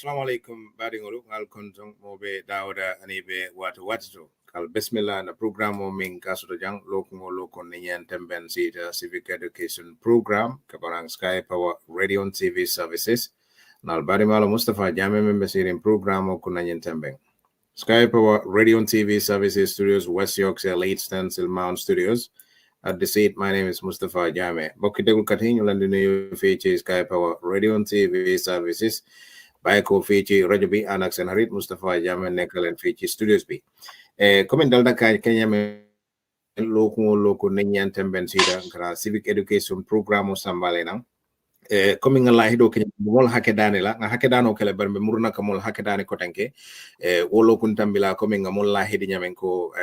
assalamu alaikum badingolu ngal kontong mobe dawda anibe watu kal bismillah na program o min kasuto jang lokumo lokon ni nyen temben sita civic education program kabarang Sky Power Radio and TV services nal bari malo Mustafa Jame membe sirin program o kuna nyen temben Sky Power Radio and TV services studios West Yorkshire Late Stencil Mount Studios. At the seat, my name is Mustafa Jame. Bokitegu Katin, London feature Sky Power Radio and TV services. Bayako feature Radio B, Anax and Harit Mustafa Jame, Nekal and feature Studios B. Comment Dalda Kenya local Nyan Temben Sida, Civic Education Program or Sambalena. Coming a lahido ke mol hakedane la nga hakedano kele barbe murna ka mol hakedane kotanke wolo kuntambila coming a mol lahidi nyamen ko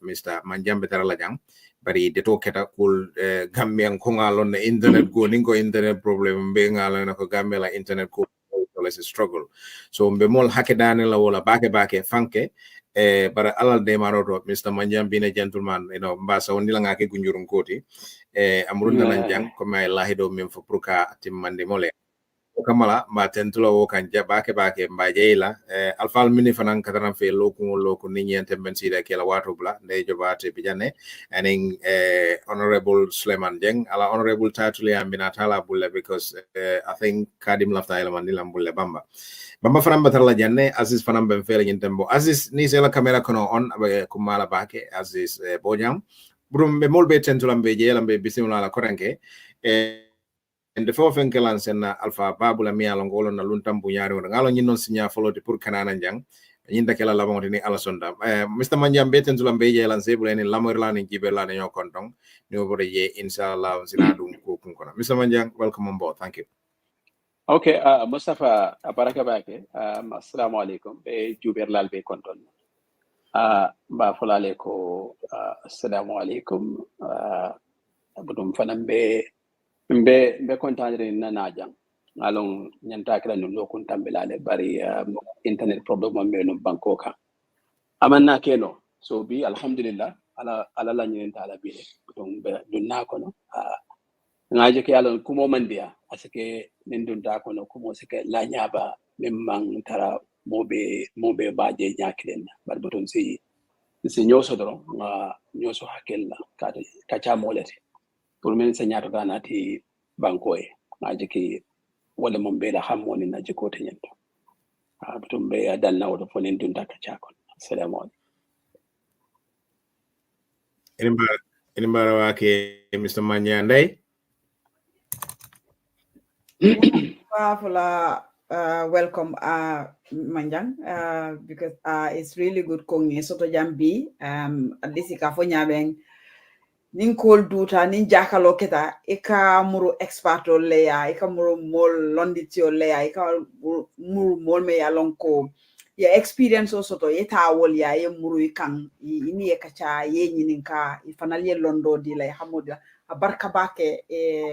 Mr. Manjambe tarala jang bari deto keta kul gambian ko ngalon na internet go ningo internet problem be ngala na ko gambela internet ko is a struggle so mbe mol hakedane la wala bake fanke bara alal de maroto Mr. Manjambe ne gentleman mbasa woni la ngake gunjurun koti amrunda nan jang ko may lahido min fo pruka timmande mole kamala ma tentulo wo kan bake mbajeyla alfal mini fanan kataran fe loku ni nyente ben sida kela wato bla de jobate bijane aning honorable Suleiman Jeng ala honorable tatuli ambina tala bulle because I think kadim lafta ila mandilam bulle bamba fanan batarla janne Aziz fanan ben fele nyentembo Aziz ni sela camera kono on kumala bake Aziz bojam burum be molbe tentulam be jelambe bisimula la koranke and the fourth enkelan senna alpha babula mi alongolo na luntam bunyari wona ngalo nyinon sinya follow pour kanana jang nyinda kala labon ni alasonda Mr. Manjambe tentulam be jelan sebule ni lamorla ni jibela ni yokontong ni obore ye inshallah sina dum ko kunkona Mr. Manjang welcome on board thank you. Okay, Mustafa baraka bake assalamu alaikum be juber lal be konton ba fulale ko assalamu alaikum budum fanam be contendre na najang along nyanta kala no lokun tambelale bari internet problem me no bankoka amanna keno so bi alhamdulillah ala la nyenta ala bi budum be dunna ko no ngaje ke alon kumo mandia asake nindunda ko no kumo sike la nyaba memman tara mobe baje nyaklen bar budum si nyoso doro nyoso hakella kacha molete pour men senyato ganati bankoe ngaje ki wala mon be la hamoni na jikote nyento butum be dal na wodo fonen dun taka chakon assalamu alaikum inimbara wake Mr. Manyandai welcome Manjang because it's really good kongi soto jambi at least ikafonya ben nin kol duta nin jakalo keta ika muru experto leya ika muru mol londitio leya ika muru mol me ya lonko ya experience osoto yeta wol ya ye muru ikan ini ye kacha ye nyininka ifanal ye londo di la hamoda abarka bake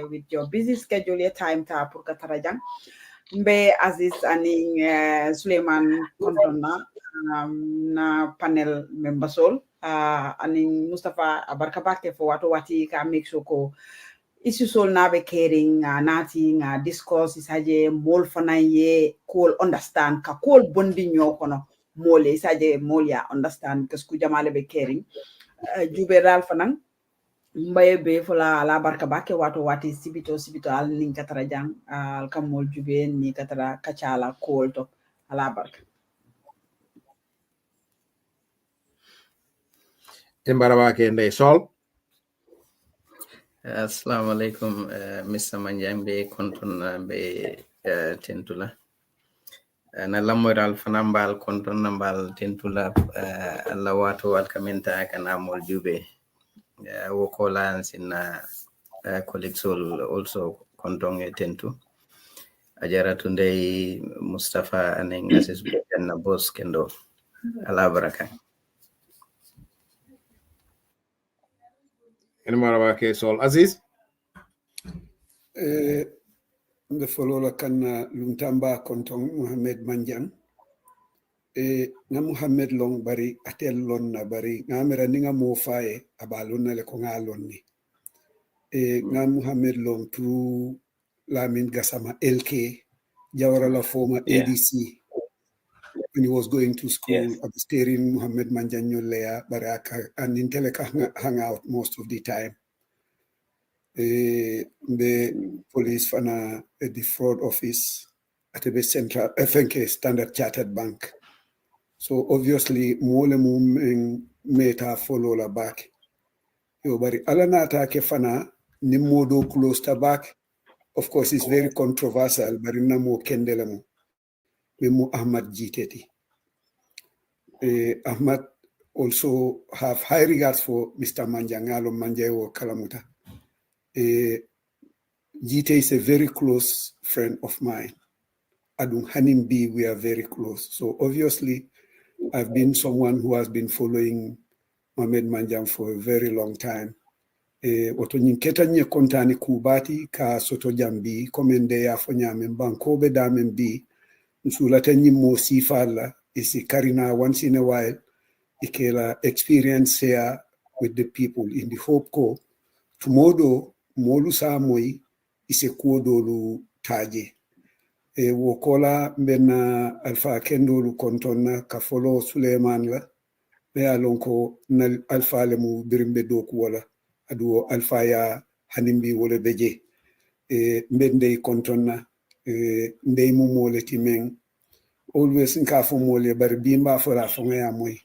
with your busy schedule your time ta pour katarajang mbe Aziz aning Suleiman kontona na panel membasol aning Mustafa abarkabake for wati ka make sure ko issue sol na be caring nati nga discourse isaje mol fana ye cool understand ka cool bondi nyokono mole isaje mol ya understand because ku jamale be caring juberal fanan mbaye be fola la barkabake wati sibito al nin katara jang al kamol jube ni katara kachala cool to ala barka Timbarawa Kende Sol. Assalamu alaikum, Mr. Manjambe konton be tentula. Na lamoral fanambal konton nambal tentula alla watu alkamenta kana mol jube. Wokola sina colleagues also konton tentu. Ajara tunde Mustafa aning Aziz na boss kendo. Ala baraka. Marawa Sol Aziz nde folola kanna luntamba konton Muhammad Manjang nga Muhammad long bari atel lon na bari ngamera ninga mo faye abalon na le ko ngalon ni nga Muhammad long tu Lamin Gassama LK Jawara la former ADC when he was going to school. Yes. I was steering Muhammad Manjanyo Lea Baraka and Inteleka hang out most of the time. The police fana the fraud office at the central FNK Standard Chartered Bank. So obviously mole mum meta follow la back. Yo bari alana take fana ni modo close to back. Of course it's very controversial, but namo kendelemo. Memo Ahmad Jiteti. Ahmad also have high regards for Mr. Manjangalo Manjayo Kalamuta. Jite is a very close friend of mine. Adung Hanim B, we are very close. So obviously, I've been someone who has been following Mohamed Manjang for a very long time. Oto nyinketa nye kontani kubati ka soto jambi komende ya fonya membankobe da membi nsulata nyimo sifala isi karina once in a while ikela experience here with the people in the Hope Co. Tomorrow molu sa moi ise kuodolu taje. Wokola mbena alfa kendolu kontona ka follow Suleiman la me alonko na alfa lemu birimbe doku wala aduo alfa ya hanimbi wole beje mbende kontona ndey mu mole timeng always nka fo mole bar bimba fola fo ya moy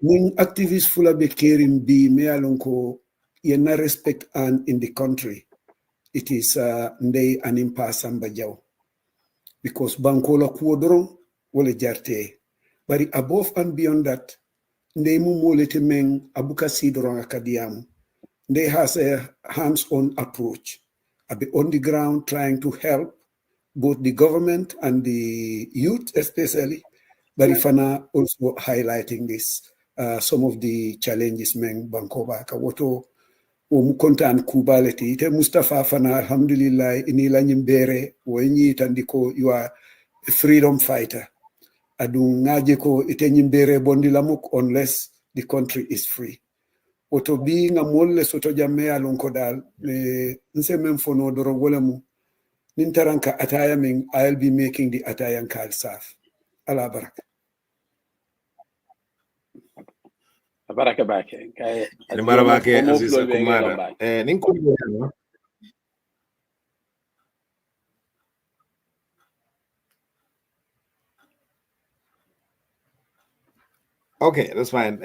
nin activist fula be kerim bi me alonko yena respect and in the country it is ndey animpa samba jaw because bankola kuodoro wole jarte bari above and beyond that ndey mu mole timeng abuka sidoro akadiam. They has a hands-on approach. I'll be on the ground trying to help both the government and the youth especially, but Ifana also highlighting this, some of the challenges men Bankoba Kawoto Umukontan Kubaleti. Ite Mustafa Fana Alhamdulillah inila nyimbere wenyi tandiko you are a freedom fighter. Adung ngajeko ite nyimbere bondilamuk unless the country is free. Oto bi nga molle soto jamme alonko dal nse men fono doro wolemu nintaranka ataya min I'll be making the atayan kal saf ala baraka baraka bake kay baraka Aziz Kumara ninko okay, that's fine.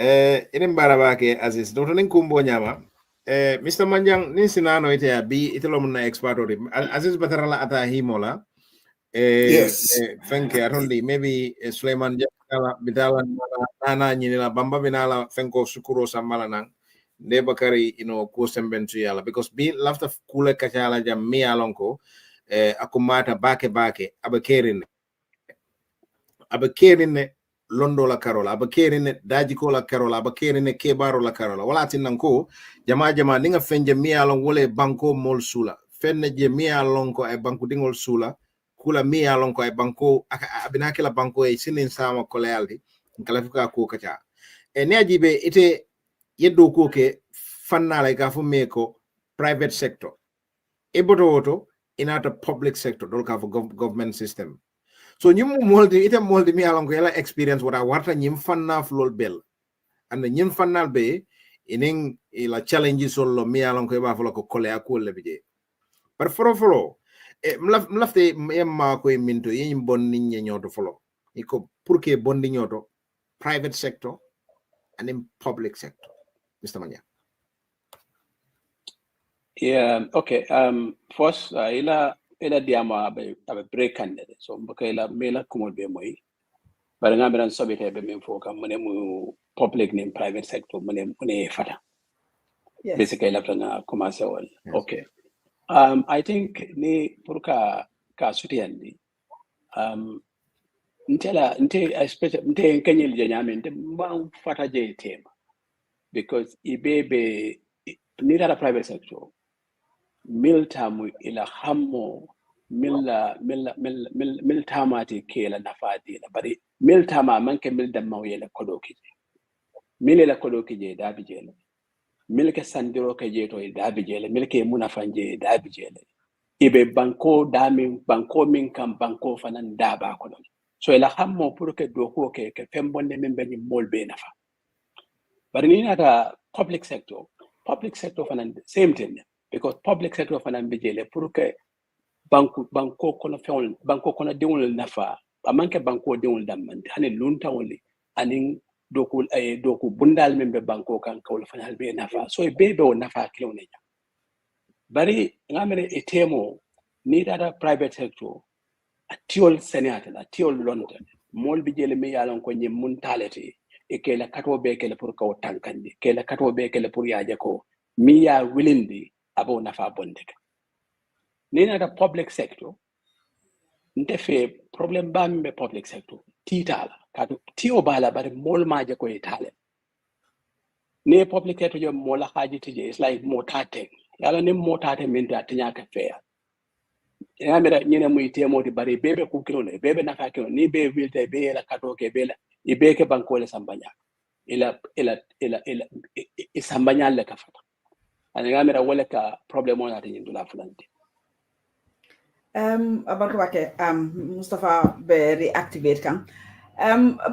Inin barabake Aziz. Don't kumbo nyama. Mr. Manjang, ni sinano ite bi itelo muna expert ori. Aziz batarala ata himola. Yes. Fenke arondi maybe Suleiman Jakala bidala nana nyinila bamba binala fenko sukuro samala nang. De bakari kusem bentu yala because bi lafta kule kachala jam mi alonko akumata bake abakerine londo la karola abakerine dajiko la karola abakerine kebaro la karola wala tinanko jama ninga fenje mi alon wole banko mol sula fenne je mi alon ko e banko dingol sula kula mi alon ko e banko abinake la banko e sinin sama ko lealdi kala fuka ko kacha e ne ajibe ite yeddo ko ke fannala ka fu meko private sector e boto inata public sector dol ka fu government system. So nyum moldi mi alon ko yala experience wata warta nyim fanna flol bel and nyim fannal be inin ila challenges solo mi alon ko ba folo ko kole akole bije par foro mlafte yemma ko minto yin bon nit nyoto folo iko pour que bon nyoto private sector and in public sector Mr. Manya. Yeah, okay. First ila diama abe break candidate so mbaka ila mela kumol be moy bari nga beran sobite be men fo kam mu public ni private sector mune fata Yes. basically la plana commencer wal okay I think ni pour ka sutiyandi nte especially nte kenyel je nyamente mba fata je tema because ibebe ni la private sector miltamu ila hammo miltamati kela nafadi la bari miltama manke milda mawela kodokije milela kodokije dabijele milke sandiro ke jeto dabijele milke munafanje dabijele ibe banko min kam banko fanan daba kono so ila hammo pour que do ko ke fembonde men be mol be nafa bari ni nata public sector fanan same thing because public sector fanan be jele pour que banko kono fewol banko kono dewol nafa amanke banko dewol damman hani lunta woli anin doku bundal men be banko kan kawol fanal be nafa so be nafa kilone bari ngamere etemo ni data private sector atiol senata atiol london mol bi jele me yalon ko nyem mun talete e kela kato be kele pour kaw tankandi kela kato be kele pour yaaje ko mi ya wilindi abo nafa bondeka ni nata public sector nte fe problem bambe public sector titala kato tio bala bare mol maje ko itale ne public sector yo mola haji tije is like motate yala ne motate minta tinya ka fair yamira nyene mu itemo di bare bebe ku kilone bebe nafa kilo ni be wilte be la kato ke bela ibe ke banko le sambanya ila sambanya le kafata ani yamira wala ka problem on ati ndula fulante about wake Mustafa be reactivate kan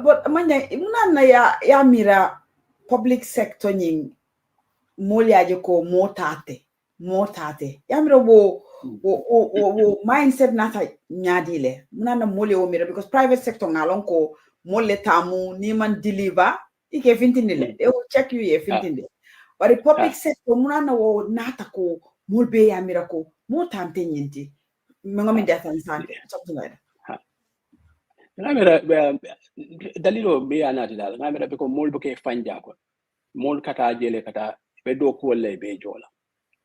but manya munana ya mira public sector nying moliaje ko motate ya mira wo mindset nata nyadile munana mole o mira because private sector ngalon ko mole tamu ni man deliver ike fintindile they will check you ye fintinde but public sector munana wo nata ko molbe ya mira ko motante nyinti mengomi death something like that ngamira dalilo be anati dal ngamira be ko molbo ke fanja ko mol kata jele kata be do ko le be jola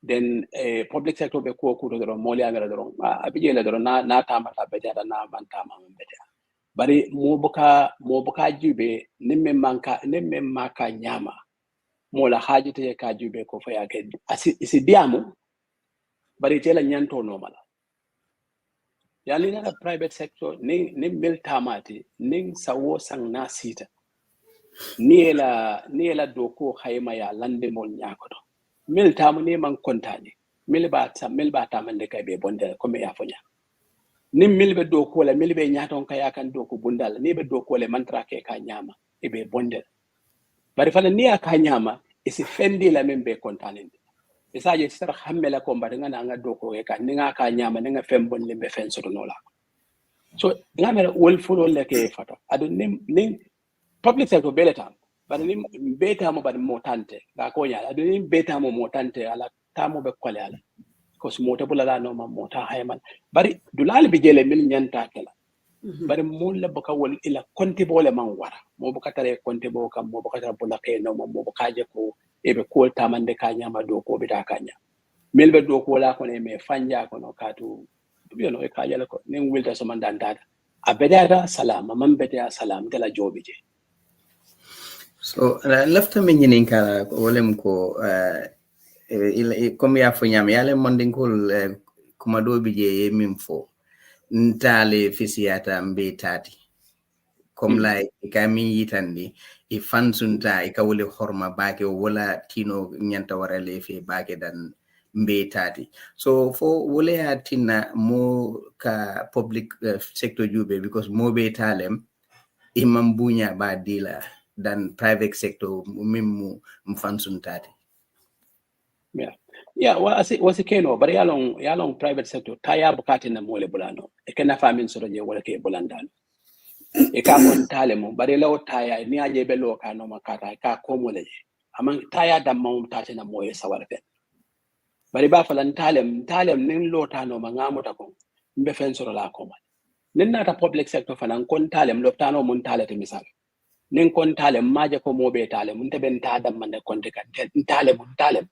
then public sector be ko do mol ya ngara do abijele do na tamata be jada na bantama be jada bari mo boka jube nimme maka nyama mola hajite ka jube ko faya ke isi diamu bari tela nyanto no mala yali na private sector ni mil tamati ni sawo sang na sita ni ela doko khayma ya lande mol nyakodo mil tamu ni man kontani mil ba tamande kay be bonde ko me ya fonya ni mil be doko la mil be nyaton kay kan doko bundal ni be doko le mantra ke ka nyama e be bonde bari fana ni aka nyama isi fendi la membe kontani isaje sara hammela ko mbade ngana nga doko e ka ninga ka nyama ninga fembon limbe fen soto nola so ngamere wol fulo leke fata adu nim public sector beletam bari nim beta mo bari motante ga ko nyala adu nim beta mo motante ala tamo be kole ala ko so mota bulala no ma mota hayman bari dulal bi jele mil nyanta kala bari mo le baka wol ila konti bole man wara mo baka tare konti bo kam mo baka tare bulake no mo baka je ko ebe ko tamande ka nyama do ko bita kanya melbe do ko la ko ne me fanja ko no katu no e ka yala ko ne wilta so mandanda abedara salama man beta salam de la jobije so lafta men nyinin kala wolem ko comme ya fo nyam yale mondingol kuma do bije mim fo ntale fisiata mbe tati comme like kami yitandi e fansunta e kawle horma baake wala tino nyanta warale fe baake dan mbe tati so fo wole ya tinna mo ka public sector jube because mo be talem imam bunya ba dila dan private sector mimmu mfansuntati yeah wasi keno bari yalong private sector taya bukati na mole bulano e kana famin soro je wala ke bulandal e ka mon talemo bari law taya ni aje be lo ka no makata ka ko mole amman taya da mawum tati na moye sawar fe bari ba falan talem nin lo ta no mangamo ta ko mbe fen soro la ko nin nata public sector falan kon talem lo tano mun talete misal nin kon talem maje ko mobe talem mun teben ta dam man kon de kan talem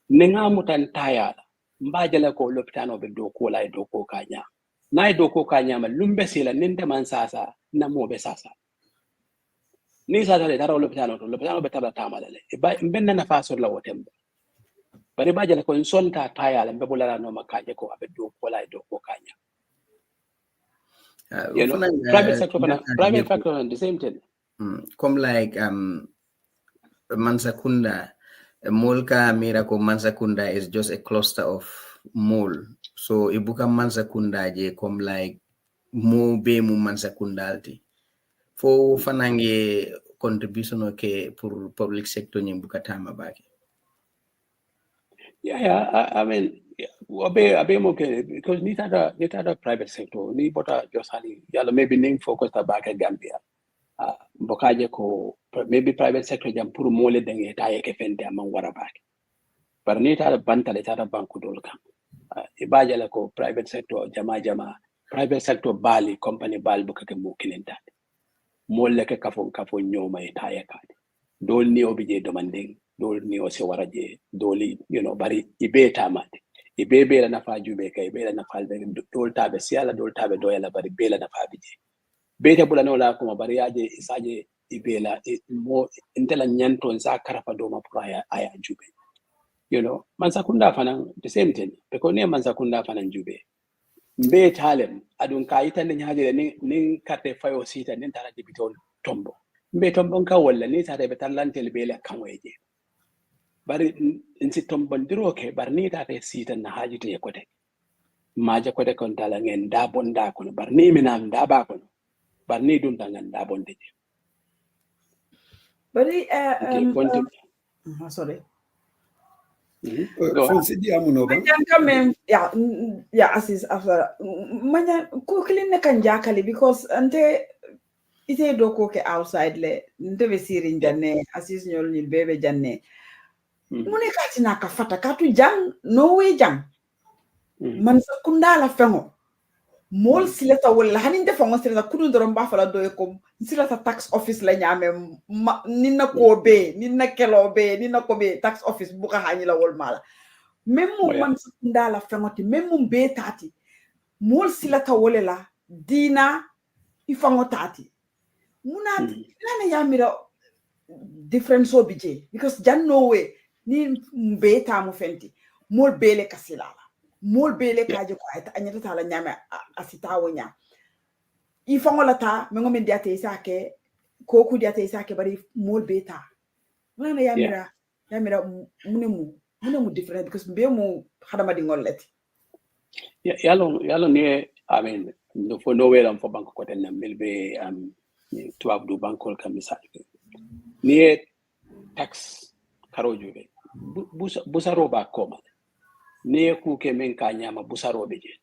ninga mutan taya mbaje la ko lopitano be do ko lay do ko kanya nay do ko kanya ma lumbe sila ninde man sasa na mobe sasa ni sasa le daro lopitano be tabla tamala le ba benna na faso la wotem bari baje la ko sonta taya la be bulala no makaje ko abe do ko lay do ko kanya private sector the same thing comme like Mansakunda Molka Miracle Mansakunda is just a cluster of mole. So Ibuka Mansakunda je come like mo be mu mansa kundalti fo fanange contribution ke pour public sector nyim bukatama baki. I mean, abe mo ke because ni tada private sector ni bota josali yalo maybe ning focus ta back Gambia. Bokaje ko maybe private sector jam pour mole denge ta yeke fende amang wara baki. Par ni tada bantale tada banku dol kan. Ibaje la ko private sector jama private sector bali company bali bukake mo kilenta. Mole ke kafo nyoma ta yekade. Dol ni obije demanding dol ni o se waraje doli bari ibe tamate ibe be la nafa jube kay be la nafa dol tabe siala dol tabe doyala bari be la nafa bije be te bulano la ko bari yaje isaje ibe la mo intela nyanto sa karafa do ma pura aya jube man sakunda fanan the same thing because ne man sakunda fanan jube be talem adun kayita ne nyaje ni karte fayo sita nin tara dibitol tombo be tombo ka walla ni tare be talantel be la kanweje bari insi tombondiro ke barni ta te sita na haji te kote maja kote kon tala ngen da bonda kono barni minam da ba kono barni dum tangan da bonde bari sorry Fonsi di amuno ba come yeah Asis after manya ko clean ne kan jakali because ante ite do ko ke outside le nte be sirin janne Asis nyol ni bebe janne mune kati na kafata katu jang no way jang man sakunda la fengo mol silata wala hanin defa ngon silata kudu doron ba fala do ko silata tax office la nyame ninna ko be ninna kelo be ninna ko be tax office buka hani la wol mala même man sakunda la fengo ti même be tati mol silata wala la dina ifango tati muna nana yamira difference obije because jan no way ni mbeta mu fenti mol bele kasilala mol bele kaje ko ayta anyata tala nyame asita wonya ifango lata mengo men diate isake koku diate isake bari mol beta nana yamira munemu different because be mu hadama di ngolleti yalo ni I mean no for nowhere am for bank ko ten melbe to abdu bankol kam misal ni tax karojube busaro ba koma ne ku ke men ka nyama busaro be je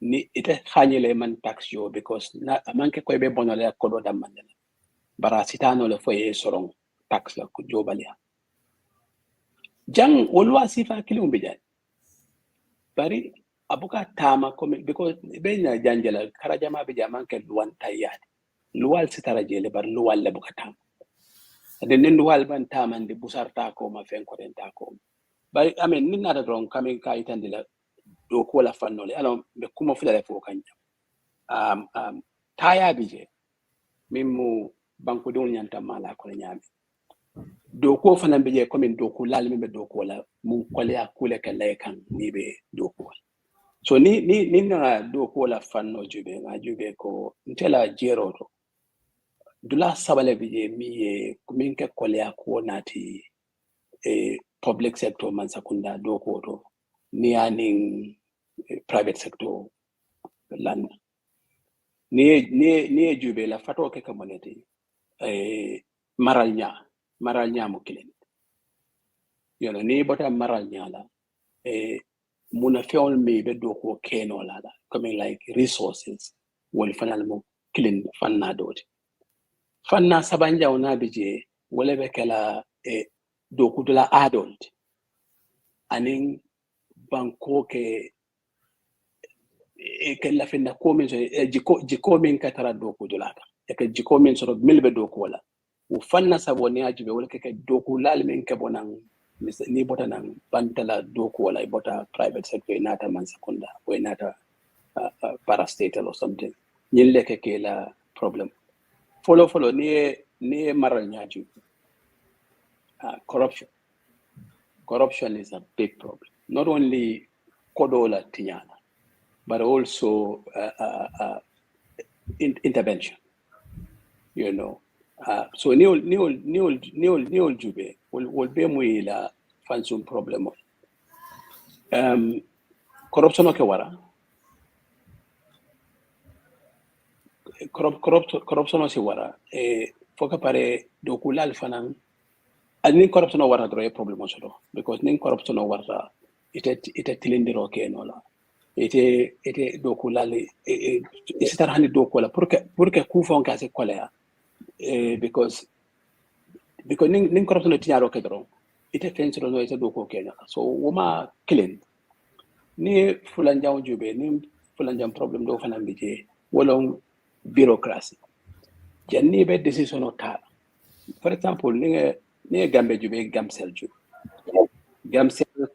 ni ite khanyele man tax yo because na manke ko be bonole ko do dam man bara sitano le foye sorong tax la ko jobali jang wolwa sifa kilum be jan bari abuka tama ko because be na janjala karajama be jaman ke luwan tayade luwal sitara jele bar luwal le buka tam den luwal ban tamande busarta ko ma fen ko den ta ko bari amen ninna da ron kamen ka itandila do ko la fannole alors be kuma fulale fo kanja taya bije mimu banko don nyanta mala ko nyami do ko fanan bije ko min do ko lal min be do ko la mu ko le akule ka lay kan ni be do ko so ni na do ko la fanno jube nga jube ko ntela jeroto dula sabale bije mi min ke ko le ko nati public sector man sakunda do ko to ni aning private sector land ni jube la fato ke kamonete maral nya mo kilen ni bota maral nya la muna feol me be do ko keno la coming like resources wol fanal mo kilen fanna doti fanna sabanja ona bije wala be kala do ko dula adult aning banko ke la finna ko min jiko min katara do ko dula ka jiko min so milbe do ko wala u fanna saboni ajibe wala ke do ko lal min ke bonan ni bota nan bantala do ko wala bota private sector inata man sekunda ko inata parastatal or something nyille ke la problem follow ni maral nyaju corruption is a big problem not only kodola tinyana but also intervention so niol jube will be muy la fansum problem corruption o ke wara corruption si wara foka pare do kulal fanan ani corruption wara do problem so because nin corruption wara ite tilindiro ke no la ite do kulal isitar hani do kula pour que ku fon ka se kola because nin corruption tiaro ke do ite fensiro no ite do ko ke so woma clean ni fulanjam jube ni fulanjam problem do fanan bije wolong bureaucracy janni be decision o ta for example ni gambe jube gamsel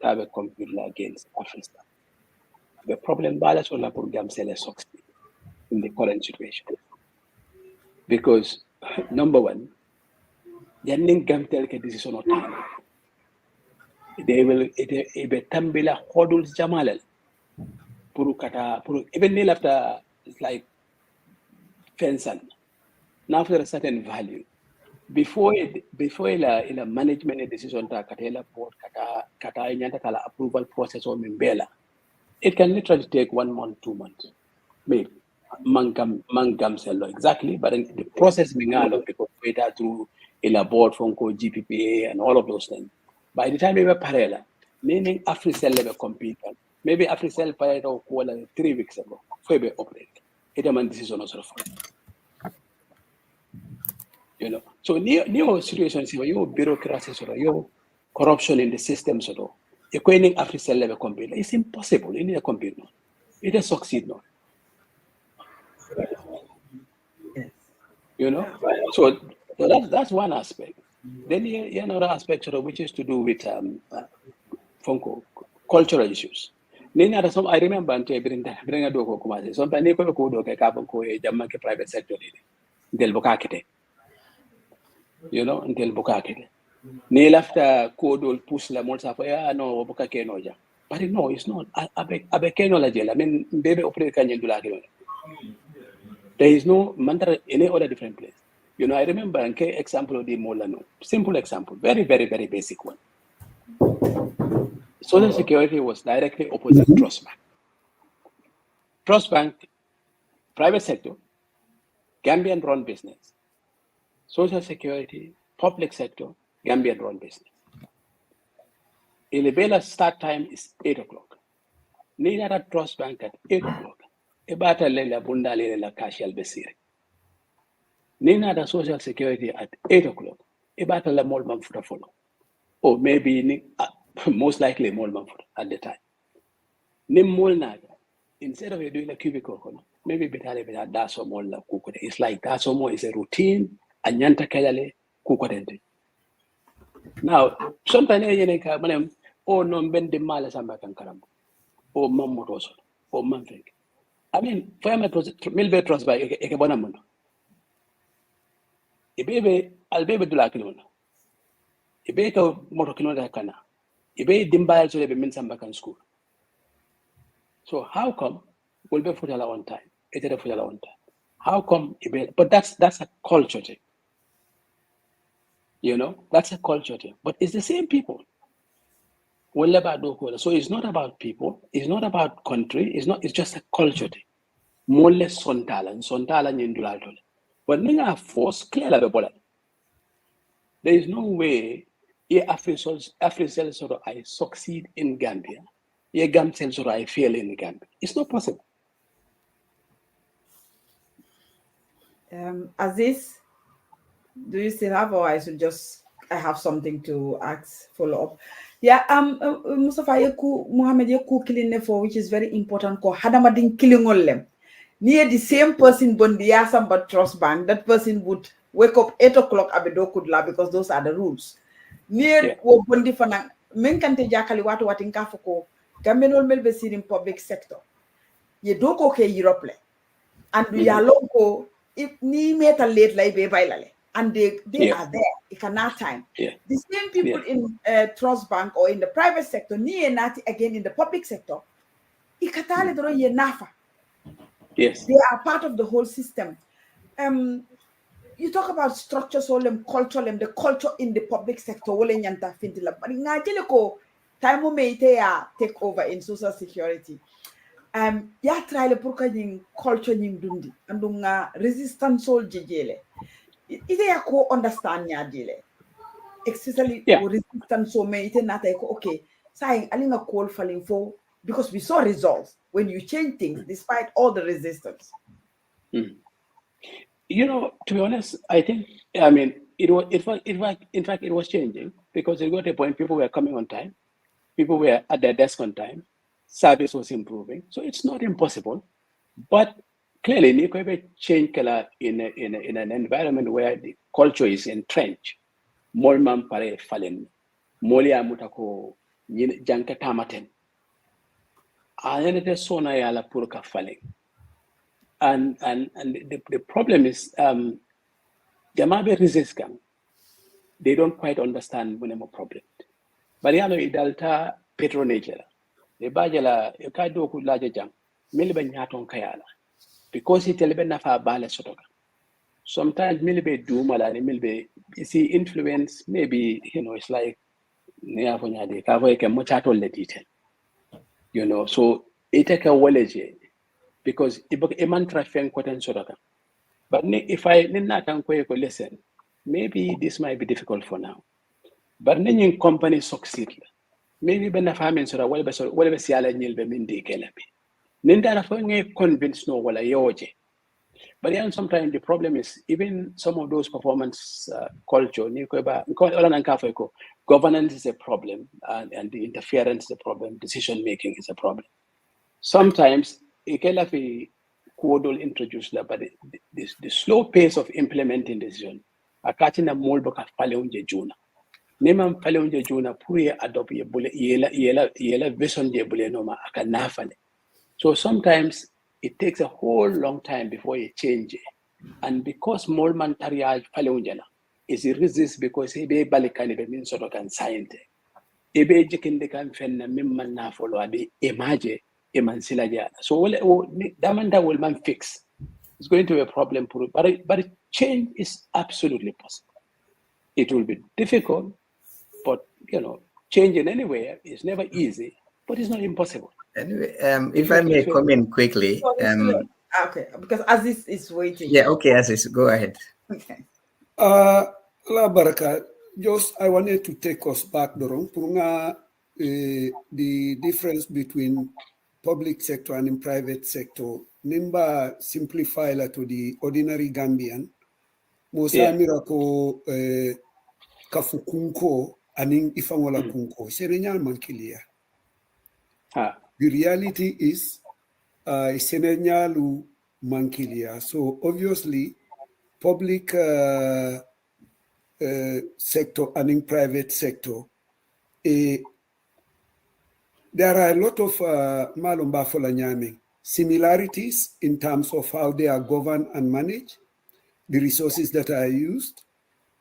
ta be compete against Africa the problem balance on la pour gamsel succeed in the current situation because number one janni gamtel ke decision o ta they will be tambila hodul jamalal pour even nil after it's like fensan now for a certain value before la management decision ta katela board kata nyanta kala approval process or mimbela it can literally take 1 month 2 months maybe mangam sello exactly but the process mingalo because data through ila board fonko GPPA and all of those things by the time we were parallel meaning Africell level computer maybe Africell parallel ko 3 weeks ago for be operate it man decision also you know so new situation see your bureaucracy so your corruption in the system so equating Africell level computer it's impossible in a computer it has succeed no you know so that's one aspect then you another aspect which is to do with funko cultural issues nina some I remember ante bringa do ko kuma so pa ne ko do ke ka ko e jamma ke private sector del bokakete you know until bokakete ne lafta ko do push la mol sa fa no bokake no ja but no it's not abe keno la jela men bebe operate kanyen dula ke there is no mantra any other different place you know I remember an example of the molano simple example very very very basic one Social Security was directly opposite Trust Bank, private sector, Gambian run business. Social Security, public sector, Gambian run business. Ilibela start time is 8 o'clock. Nina Trust Bank at 8 o'clock. Ebata lela bunda lela cash albesiri. Nina the Social Security at 8 o'clock. Ebata la molman for follow. Or maybe most likely molman at the time. Nim molna. Instead of doing a cubicle, maybe better that's more like kukude. It's like that's more is a routine and yanta kelale kukudente. Now, sometimes oh no ben de mala samba kan karam. Oh mammo roso. Oh manfek. I mean, for me milbe trust by e bona mundo. Ibebe albebe dula kilona. Ibe ko moto kilona kana. Ibe dimbal so be min samba kan school. So how come we'll be for on time? It's a for on time. How come? But that's a culture thing. You know, that's a culture thing. But it's the same people. So it's not about people. It's not about country. It's just a culture thing. More less sontala nyindulal. But ninga force clear la bebola. There is no way Africell sort of I succeed in Gambia. Ye gamsel or I fail in the Gambia. It's not possible. Aziz, do you still have, or I have something to ask, follow up? Yeah, Mustafa Yeku Muhammad Yeku killing for which is very important. Ko Hadamadin killing all them. Near the same person Bondiasam but Trust Bank, that person would wake up 8 o'clock abedo kudla because those are the rules. Near Bondi Fana Menkante Jakali watu watinkafuko. Gambenol melbe seen in public sector. Ye doko ke Europe and we are local if ni meta late like be bailale and they are there. It cannot time. The same people in Trust Bank or in the private sector, ni nati again in the public sector. Ikatale doro ye nafa. Yes. They are part of the whole system. You talk about structures, all them culture, the culture in the public sector. Wole nyanta fintila. But ngajele ko time take over in Social Security. ya try le pour que ñing culture ñing dundi andunga resistance sol jejele ite ya ko understand nya dile especially resistance so me ite nata ko okay sai alinga call falling for because we saw results when you change things despite all the resistance. You know, to be honest, I think, I mean, in fact, it was changing because it got a point people were coming on time, people were at their desk on time, service was improving. So it's not impossible, but clearly, Nikobe change color in an environment where the culture is entrenched. Molman pare falen, molia mutako janka tamaten. Ayanete sona yala purka falen. And the problem is, Jamabe resistance. They don't quite understand when a problem. But yano idalta patronage. The bajala kado ku laja jam. Milbe nyaton kayala. Because it telebe nafa bale sotoka. Sometimes milbe do malani milbe see influence. Maybe it's like near fonyade kavo eke muchato le detail. So it take a waleje. Because a man traffic quote sotoka. But if I not listen, maybe this might be difficult for now. But then company succeed. Maybe when the family sort of whatever see ala nyil be mindi kelabi. Ninda na fo convince no wala yoje. But then sometimes the problem is even some of those performance culture. Governance is a problem, and the interference is a problem. Decision making is a problem. Sometimes ikelafi Kodol introduced that, but the slow pace of implementing decision, a catching a mold book of Paleunje Juna. Neman Paleunje Juna, Puya adopt ye bullet, yella vision de bulenoma, a canafale. So sometimes it takes a whole long time before you change it. And because Molman Tariaj Paleunjana is resist because he be Balikani means sort of can science. Ebe jikin de can fend a mimman na follow a be imagine. So Damanda will man fix. It's going to be a problem, but change is absolutely possible. It will be difficult, but changing anywhere is never easy, but it's not impossible. Anyway, if I may come in quickly. Okay, because Aziz is waiting. Yeah, okay, Aziz, go ahead. Okay. La Baraka, just I wanted to take us back the difference between public sector and in private sector. Nimba simplify la to the ordinary Gambian. Mosa mirako kafukunko aning ifangola kunko. Serenyal mankilia. The reality is senenyalu mankilia. So obviously public sector and in private sector there are a lot of Malumba Folanyami similarities in terms of how they are governed and managed, the resources that are used,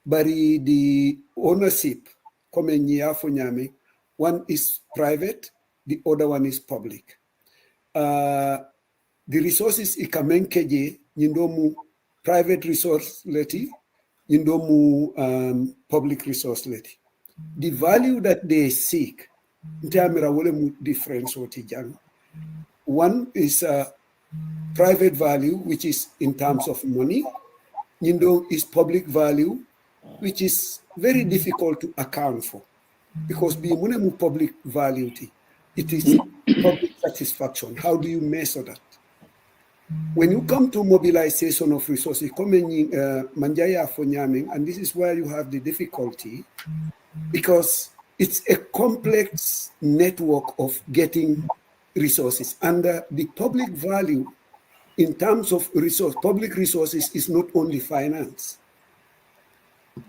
but the ownership, one is private, the other one is public. The resources ikamenkeje nyindomu private resource leti, nyindomu public resource leti. The value that they seek difference. One is private value, which is in terms of money. Is public value, which is very difficult to account for, because being public value, it is public satisfaction. How do you measure that? When you come to mobilization of resources, manjaya fonyaming, and this is where you have the difficulty, because it's a complex network of getting resources. And the public value in terms of public resources is not only finance.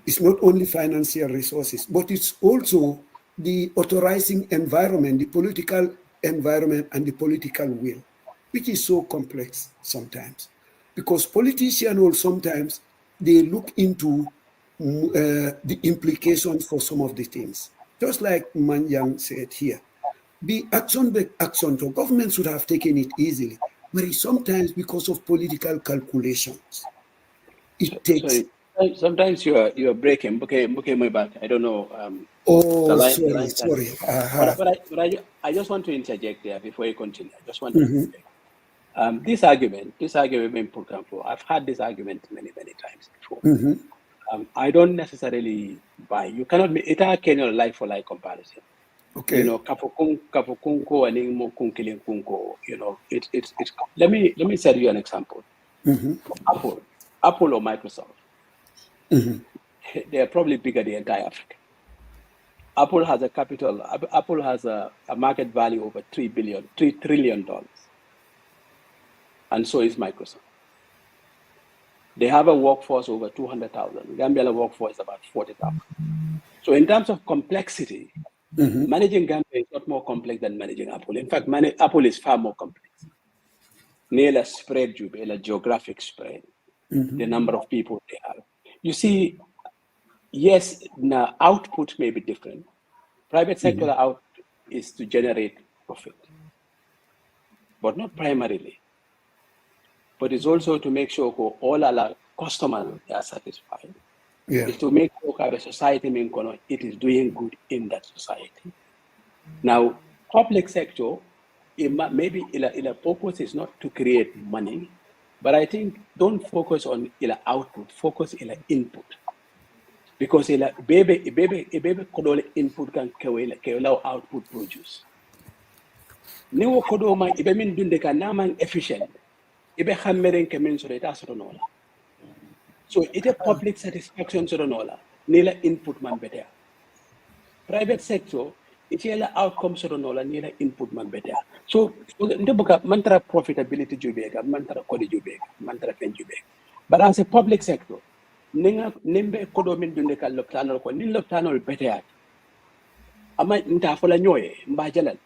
It's not only financial resources, but it's also the authorizing environment, the political environment, and the political will, which is so complex sometimes. Because politicians will sometimes, they look into the implications for some of the things. Just like Manjang said here, the action, so government should have taken it easily, but sometimes because of political calculations, it takes Sometimes you're breaking. Okay, my back. I don't know. Oh, the sorry. I just want to interject there before you continue. I just want to interject. This argument being put for. I've had this argument many times before. I don't necessarily buy. You cannot make it a like for like comparison. Okay. You know, kafukunko and mo kunkiling kunko. You know, it's. Let me set you an example. Apple or Microsoft. They are probably bigger than the entire Africa. Apple has a capital. Apple has a market value over $3 trillion, and so is Microsoft. They have a workforce over 200,000. Gambia workforce is about 40,000. So in terms of complexity, managing Gambia is not more complex than managing Apple. In fact, Apple is far more complex. Near a spread, a geographic spread, the number of people they have. You see, yes, now output may be different. Private sector output is to generate profit, but not primarily. But it's also to make sure all our customers are satisfied. Yeah. It's to make sure the society it is doing good in that society. Now, public sector, maybe the purpose is not to create money, but I think don't focus on output, focus on input. Because baby kodo input can allow output produce. Niwo kodo ma ibe min dunde ka naman efficient. Ibe hammeren ke min so data so nola. So it a public satisfaction so nola. Nila input man better. Private sector it yela outcome so nola nila input man better. So ndebuka mantra profitability jubega, mantra kodi jubega, mantra fen jubega. But as a public sector, nimbe kodo min dunde ka loptanol ko nin loptanol better. Ama nta fola nyoye mbajalal.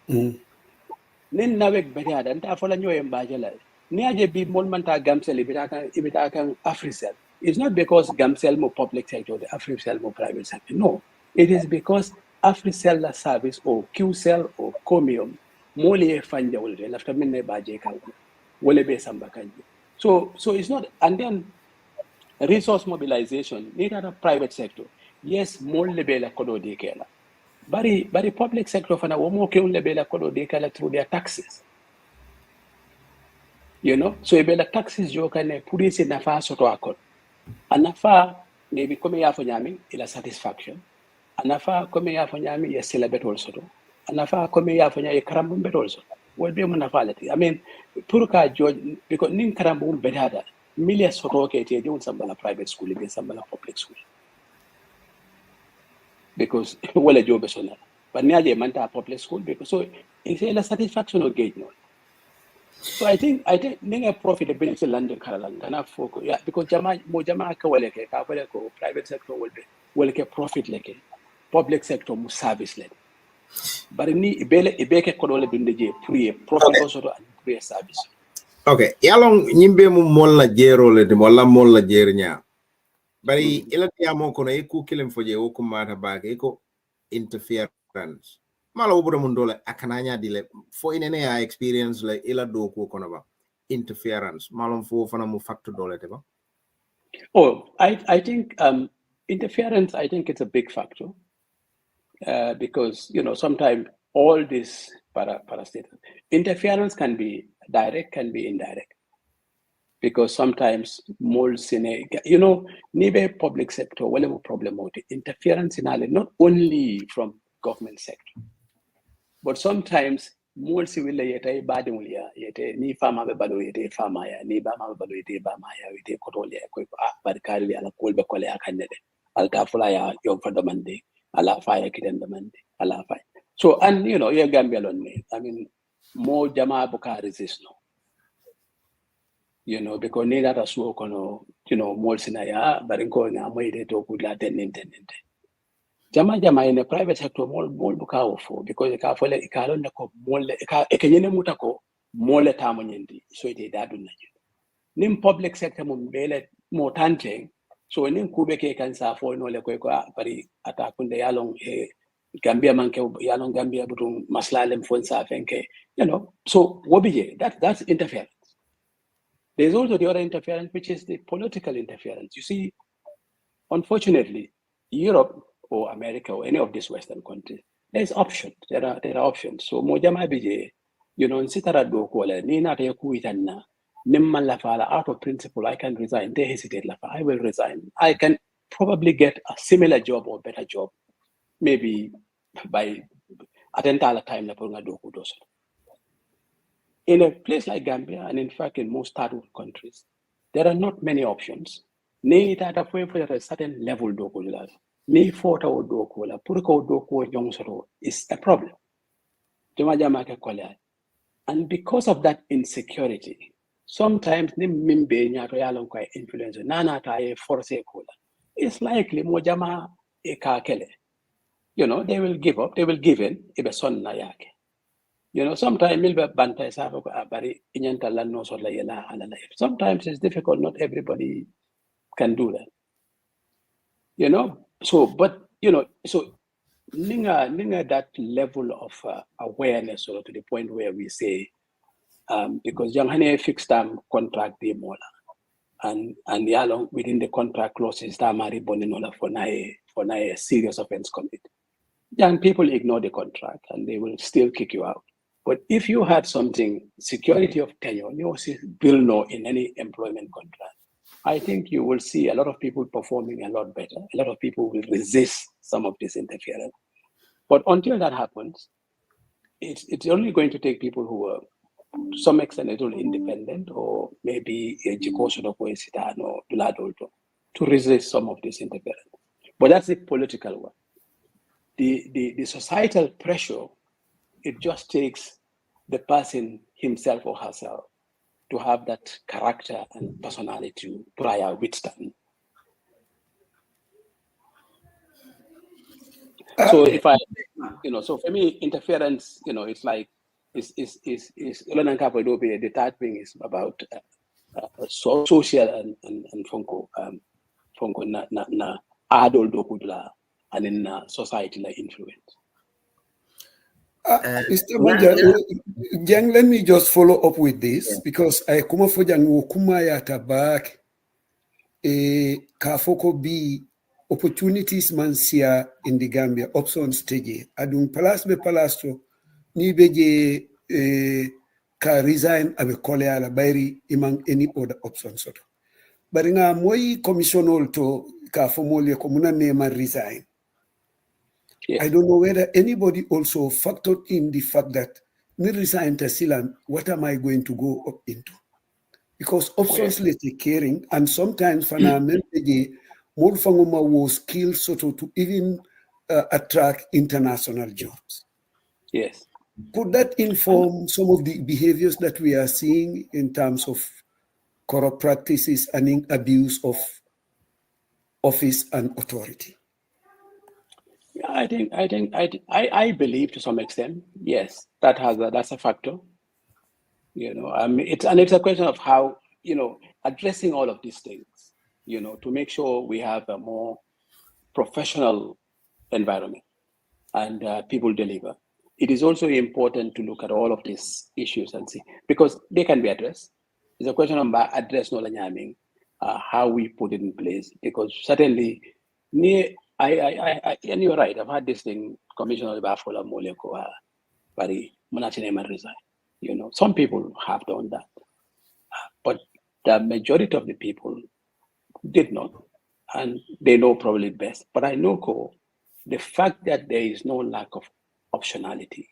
Nin nawek better nta fola nyoye mbajalal. Ni aje bi mon manta gamsel ibita kan Africell. It's not because gamsel mo public sector, the Africell mo private sector. No, it is because Africell service or QCell or Comium mole fanja wolde lafta minne baje kan wole be samba kanji. So it's not, and then resource mobilization need a private sector. Yes, more lebela kodo de kela. Bari public sector fana womo ke lebela kodo de kela through their taxes. You know, so ibela taxes jo kane police nafa soto akon. Anafa maybe come ya fonyami ila satisfaction. Anafa come ya fonyami ya celebrate also. Anafa come ya fonyami karambum bet also. Well be munafality. I mean, purka judge because nin karambum bedada. Millions soto ke te don't sambala private school be sambala public school. Because wala job sona. But niaje manta public school because so it's a satisfaction or gauge no. So I think ninga profitability London Karalan na focus yeah because jama ka wale ke private sector will ke profit leke public sector mu service le but ni ibeke ko dole dunde pour profit also and pour service. Okay, yalong nyimbe mu molla jero le de molla molla jernya bari ila tiamo kono e ku kilem foje o ko mata baake ko interference mala wobura mun dole akananya dile fo inene ya experience le ila do ko kono ba interference malum fo fana mu factor dole te ba. Oh, I think interference, I think it's a big factor because you know sometimes all this parastate interference can be direct, can be indirect. Because sometimes molds in you know, nibe public sector, whatever problem with interference in Ireland, not only from government sector, but sometimes molds will yete badunlia, yete ni farmer bado yete farmer ya, ni bama bado yete bama ya, yete kotolia, barkari ala kolbe kole akanede, alta fula ya yom fadamande, ala fire kitendamande, ala fire. So and you know, you're Gambia alone. I mean, more jama buka resist no. You know, because neither as well, you know, more sinaya, but in going a way to good Latin. Jama in the private sector, more bukao for because the car for the Ikalon more Ekayene Mutako, more tamoyendi, so it dadun. Nim public sector mumbele more tanting, so in Kubeke can sa for no lequequa, pari atakun de yalong Gambia manke yalong Gambia butum maslalem fonsa fenke, you know, so wobiye, that's interference. There's also the other interference, which is the political interference. You see, unfortunately, Europe or America or any of these Western countries, there's options. There are options. So mojama bije, you know, sitara do kola ni na te kuitanna nimman la fala out of principle I can resign. They hesitate la I will resign. I can probably get a similar job or better job, maybe by atentala time la purunga do kudos. In a place like Gambia, and in fact in most third world countries, there are not many options. Ni tata for a certain level do kulas. Ni photo or do kula, purko do ko yongsoro is a problem. And because of that insecurity, sometimes ni mimbe nyato yalon kwa influence nana ta e force kula. It's likely mojama e ka kele. You know, they will give up, they will give in, ibe son na yake. You know, sometimes milbe banta safa ko abari inyanta lanno so la yela ala life. Sometimes it's difficult, not everybody can do that. You know, so but you know, so ninga that level of awareness or to the point where we say because young hane fixed term contract the mola and yalong within the contract clauses that mari boninola for na serious offense commit. Young people ignore the contract and they will still kick you out. But if you had something, security of tenure, you will know in any employment contract, I think you will see a lot of people performing a lot better. A lot of people will resist some of this interference. But until that happens, it's only going to take people who are, to some extent, a little independent or maybe a to resist some of this interference. But that's the political one. The societal pressure, it just takes the person himself or herself to have that character and personality to prior withstand. So if I, you know, so for me, interference, you know, it's like, the third thing is about social and funko na adult dokudla and in society like influence. Mr. Manja, let me just follow up with this because I come for Kumaya Tabak Kafoko be opportunities mansia in the Gambia options stage. Adun palas be palastro ni beje ka resign abe kole ala bayri imang any other options soto. Bari nga moy commission to ka fomole ko muna nema resign. Yes. I don't know whether anybody also factored in the fact that ni resign tasilan, what am I going to go up into? Because options lete caring and sometimes fana more fanguma was skilled sort of to even attract international jobs. Yes. Could that inform some of the behaviors that we are seeing in terms of corrupt practices and abuse of office and authority? Yeah, I believe to some extent, yes, that's a factor. You know, it's a question of how, you know, addressing all of these things, you know, to make sure we have a more professional environment and people deliver. It is also important to look at all of these issues and see, because they can be addressed. It's a question of address how we put it in place, because certainly, and you're right, I've had this thing, Commissioner Bafola Moleko, Bari Munachinema resign. You know, some people have done that, but the majority of the people did not, and they know probably best. But I know the fact that there is no lack of optionality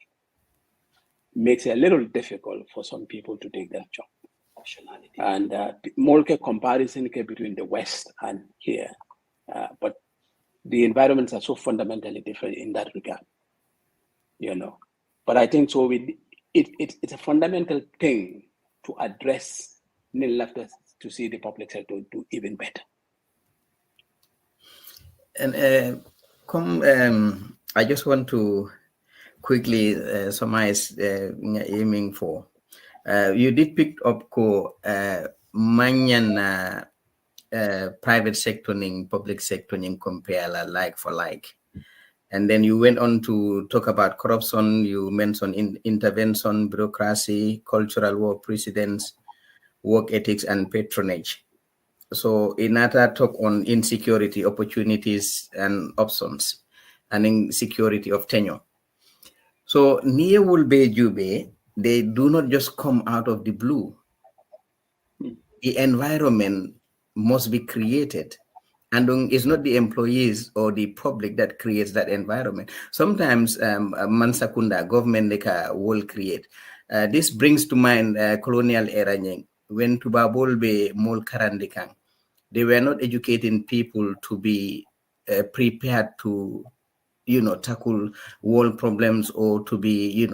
makes it a little difficult for some people to take that job. Optionality. And more comparison between the West and here, but the environments are so fundamentally different in that regard, you know. But I think so. It's a fundamental thing to address to see the public sector do even better. And I just want to quickly summarize aiming for. You did pick up manyan private sector ning public sector ning compare like for like, and then you went on to talk about corruption. You mentioned intervention, bureaucracy, cultural war precedents, work ethics, and patronage. So Inata talk on insecurity, opportunities and options, and insecurity of tenure. So near Wulbe Jube, they do not just come out of the blue. The environment must be created. And it's not the employees or the public that creates that environment. Sometimes Mansakunda, government will create. This brings to mind colonial era when Tubabolbe Mol Karandikang. They were not educating people to be prepared to, tackle world problems or to be,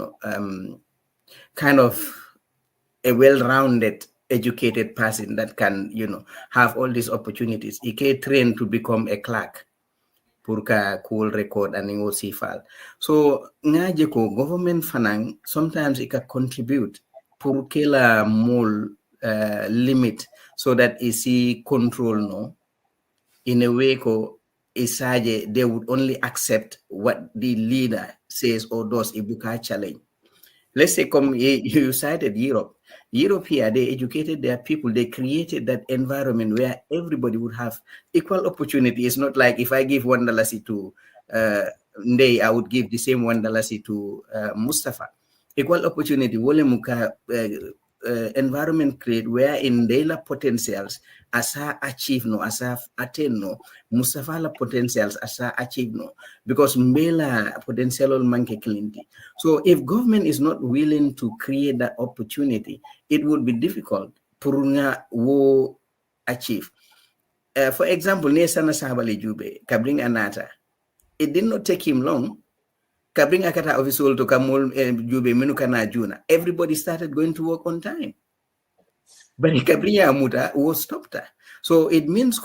kind of a well-rounded, educated person that can, have all these opportunities. Ike trained to become a clerk. Purka cool record and ingo file. So ngaje ko government fanang sometimes it can contribute purkela more limit so that isi control no in a way ko isaje they would only accept what the leader says or does ibuka challenge. Let's say come you cited Europe. Europe here, they educated their people. They created that environment where everybody would have equal opportunity. It's not like if I give $1 to Ndey, I would give the same $1 to Mustafa. Equal opportunity. Wole muka environment create where in their potentials asa achieve no, asa attain no, Mustafa la potentials asa achieve no, because mbela potential manke clinty. So if government is not willing to create that opportunity, it would be difficult purunga wo achieve. For example, Nesana Sabali Jube, Kabring Anata, it did not take him long. Kabring Akata official to Kamul Jube Menukana Juna. Everybody started going to work on time. But Kabring Amuta was stopped. So it means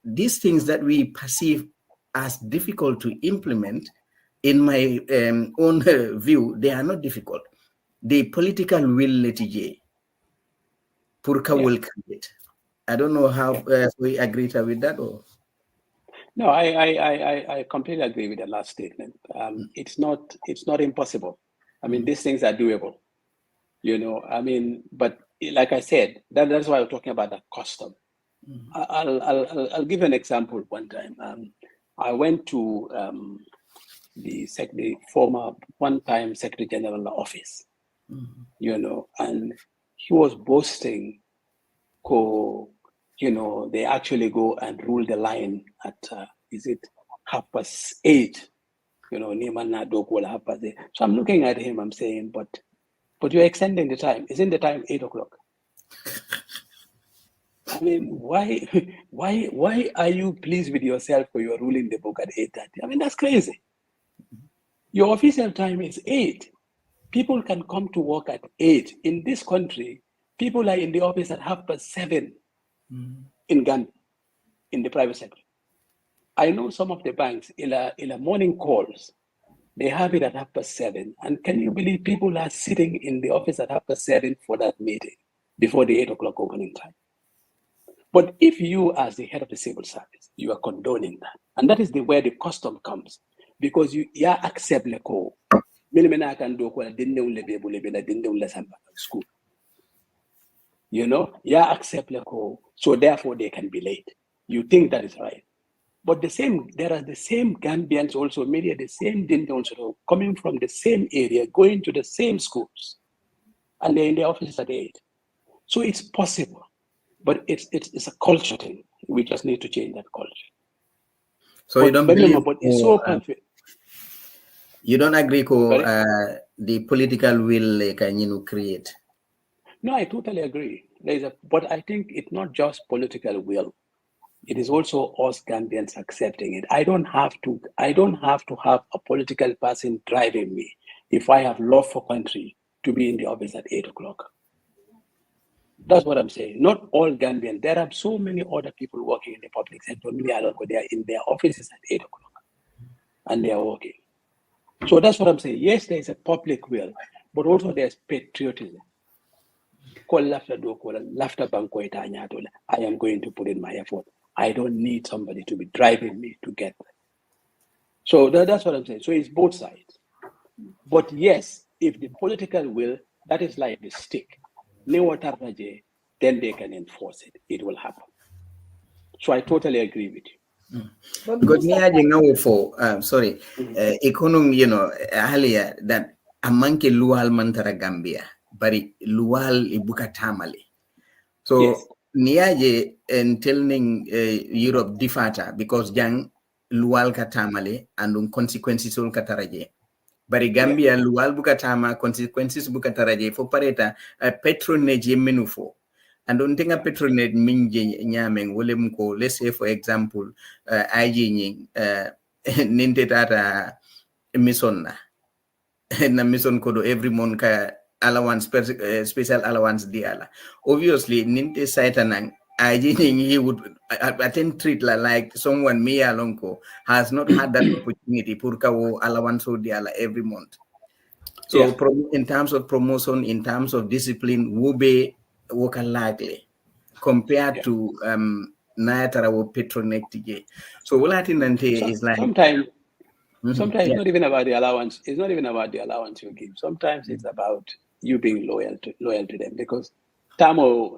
these things that we perceive as difficult to implement, in my own view, they are not difficult. The political will litigate. Purka will create. I don't know how we agree with that or. No, I completely agree with the last statement. It's not impossible. I mean, these things are doable. But like I said, that's why we're talking about the custom. I'll give an example. One time, I went to the former one-time Secretary General office, and he was boasting, they actually go and rule the line at, is it 8:30? So I'm looking at him, I'm saying, but you're extending the time. Isn't the time 8 o'clock? I mean, why are you pleased with yourself for your ruling the book at 8:30? I mean, that's crazy. Your official time is 8. People can come to work at 8. In this country, people are in the office at 7:30 in Ghana, in the private sector. I know some of the banks, in a morning calls, they have it at 7:30. And can you believe people are sitting in the office at 7:30 for that meeting before the 8 o'clock opening time? But if you, as the head of the civil service, you are condoning that, and that is where the custom comes, because you accept the call. School. Accept the call, so therefore they can be late. You think that is right. But there are the same Gambians also, many of the same Dindons coming from the same area, going to the same schools, and they're in the office at 8. So it's possible, but it's a culture thing. We just need to change that culture. So you don't believe? But it's so perfect. You don't agree with the political will can create? No, I totally agree. But I think it's not just political will. It is also us Gambians accepting it. I don't have to have a political person driving me if I have love for country to be in the office at 8 o'clock. That's what I'm saying. Not all Gambians. There are so many other people working in the public sector. They are in their offices at 8 o'clock and they are working. So that's what I'm saying. Yes, there is a public will, but also there's patriotism. I am going to put in my effort. I don't need somebody to be driving me to get there. So that's what I'm saying. So it's both sides. But yes, if the political will, that is like the stick, then they can enforce it. It will happen. So I totally agree with you. Because sorry, economy, earlier that a monkey lual mantara Gambia, but lual ibuka tamale. So Yes. niaje and telling Europe difata because jang lual katamale and consequences ul kataraje. Bari Gambia lual bukatama consequences bukataraje for pareta patronage menufo. And don't think a patronage minje nyameng wolem ko, let's say for example IG ninte tata mission na mission kodo every month ka allowance special allowance diala. Obviously ninte saitanang IG he would attend treat like someone me alonko has not had that opportunity purka wo allowance diala every month. So in terms of promotion, in terms of discipline, will be work likely compared to Nayatara or patronage. So what I think is like sometimes it's not even about the allowance. It's not even about the allowance you give. Sometimes it's about you being loyal to them, because Tamo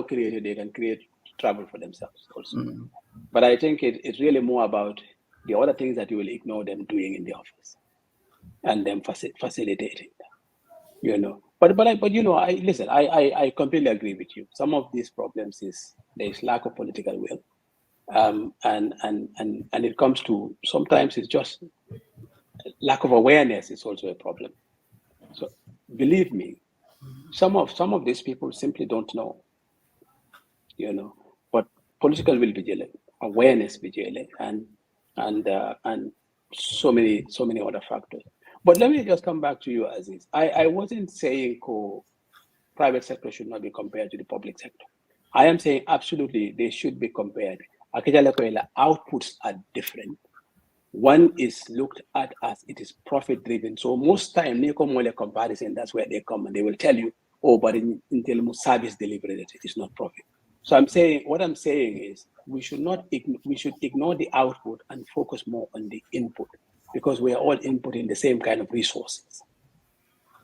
created, they can create trouble for themselves also. But I think it's really more about the other things that you will ignore them doing in the office and them facilitating that, But listen, I completely agree with you. Some of these problems there is lack of political will. And it comes to, sometimes it's just lack of awareness is also a problem. So believe me, some of these people simply don't know, but political will vigilance, awareness vigilance, and so many other factors. But let me just come back to you, Aziz. I wasn't saying private sector should not be compared to the public sector. I am saying absolutely they should be compared. Outputs are different. One is looked at as it is profit driven. So most time, comparison, that's where they come and they will tell you, but in service delivery, it is not profit. So what I'm saying is we should ignore the output and focus more on the input, because we are all inputting the same kind of resources,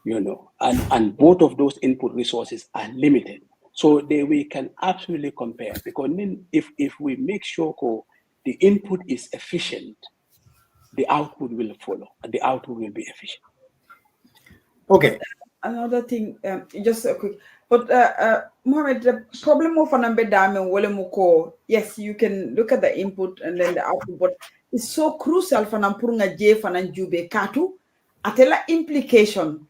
and both of those input resources are limited. So we can absolutely compare, because if we make sure the input is efficient, the output will follow, and the output will be efficient. Okay. Another thing, just a quick, but Mohammed, the problem of an yes, you can look at the input and then the output, but it's so crucial for Nampurunga J for Nanjube Katu, atela implication,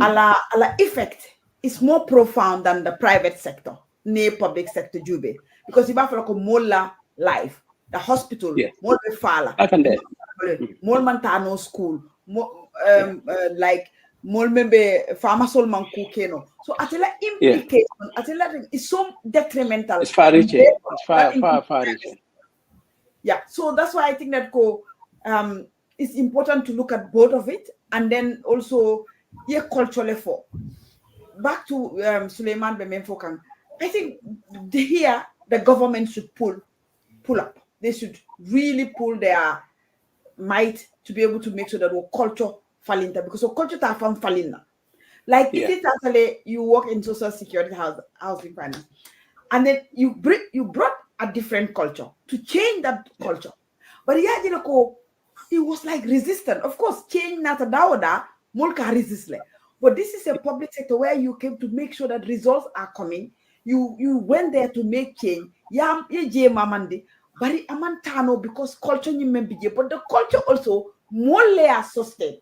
ala effect is more profound than the private sector, near public sector Jube, because if I feel like more life, the hospital, more the fala, more mantano school, more like more maybe pharmaceutical mankukeno. So atela implication, atela is so detrimental. It's far reaching. It's far reaching. Yeah, so that's why I think that it's important to look at both of it, and then also cultural effort. Back to Suleiman Bemenfokan, I think here the government should pull up. They should really pull their might to be able to make sure that our culture falinta, because our culture ta from falina. Like if it's actually you work in social security housing finance, and then you brought a different culture to change that culture. But it was like resistant. Of course, change not a dawada, mulka resist. But this is a public sector where you came to make sure that results are coming. You went there to make change. Yam ye mamandi. Bari amantano, because culture you may be, but the culture also more layer sustain,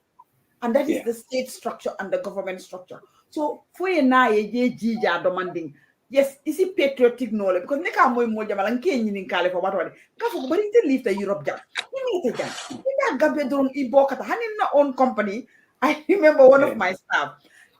and that is the state structure and the government structure. So for ye na ye jija demanding, yes, is it patriotic knowledge? Because neka moy mo jamal an kenyi nin kale for batwade. Kafu bari te leave the Europe jam. Ni me te jam. Ina gabe don ibokata hanin na own company. I remember one of my staff.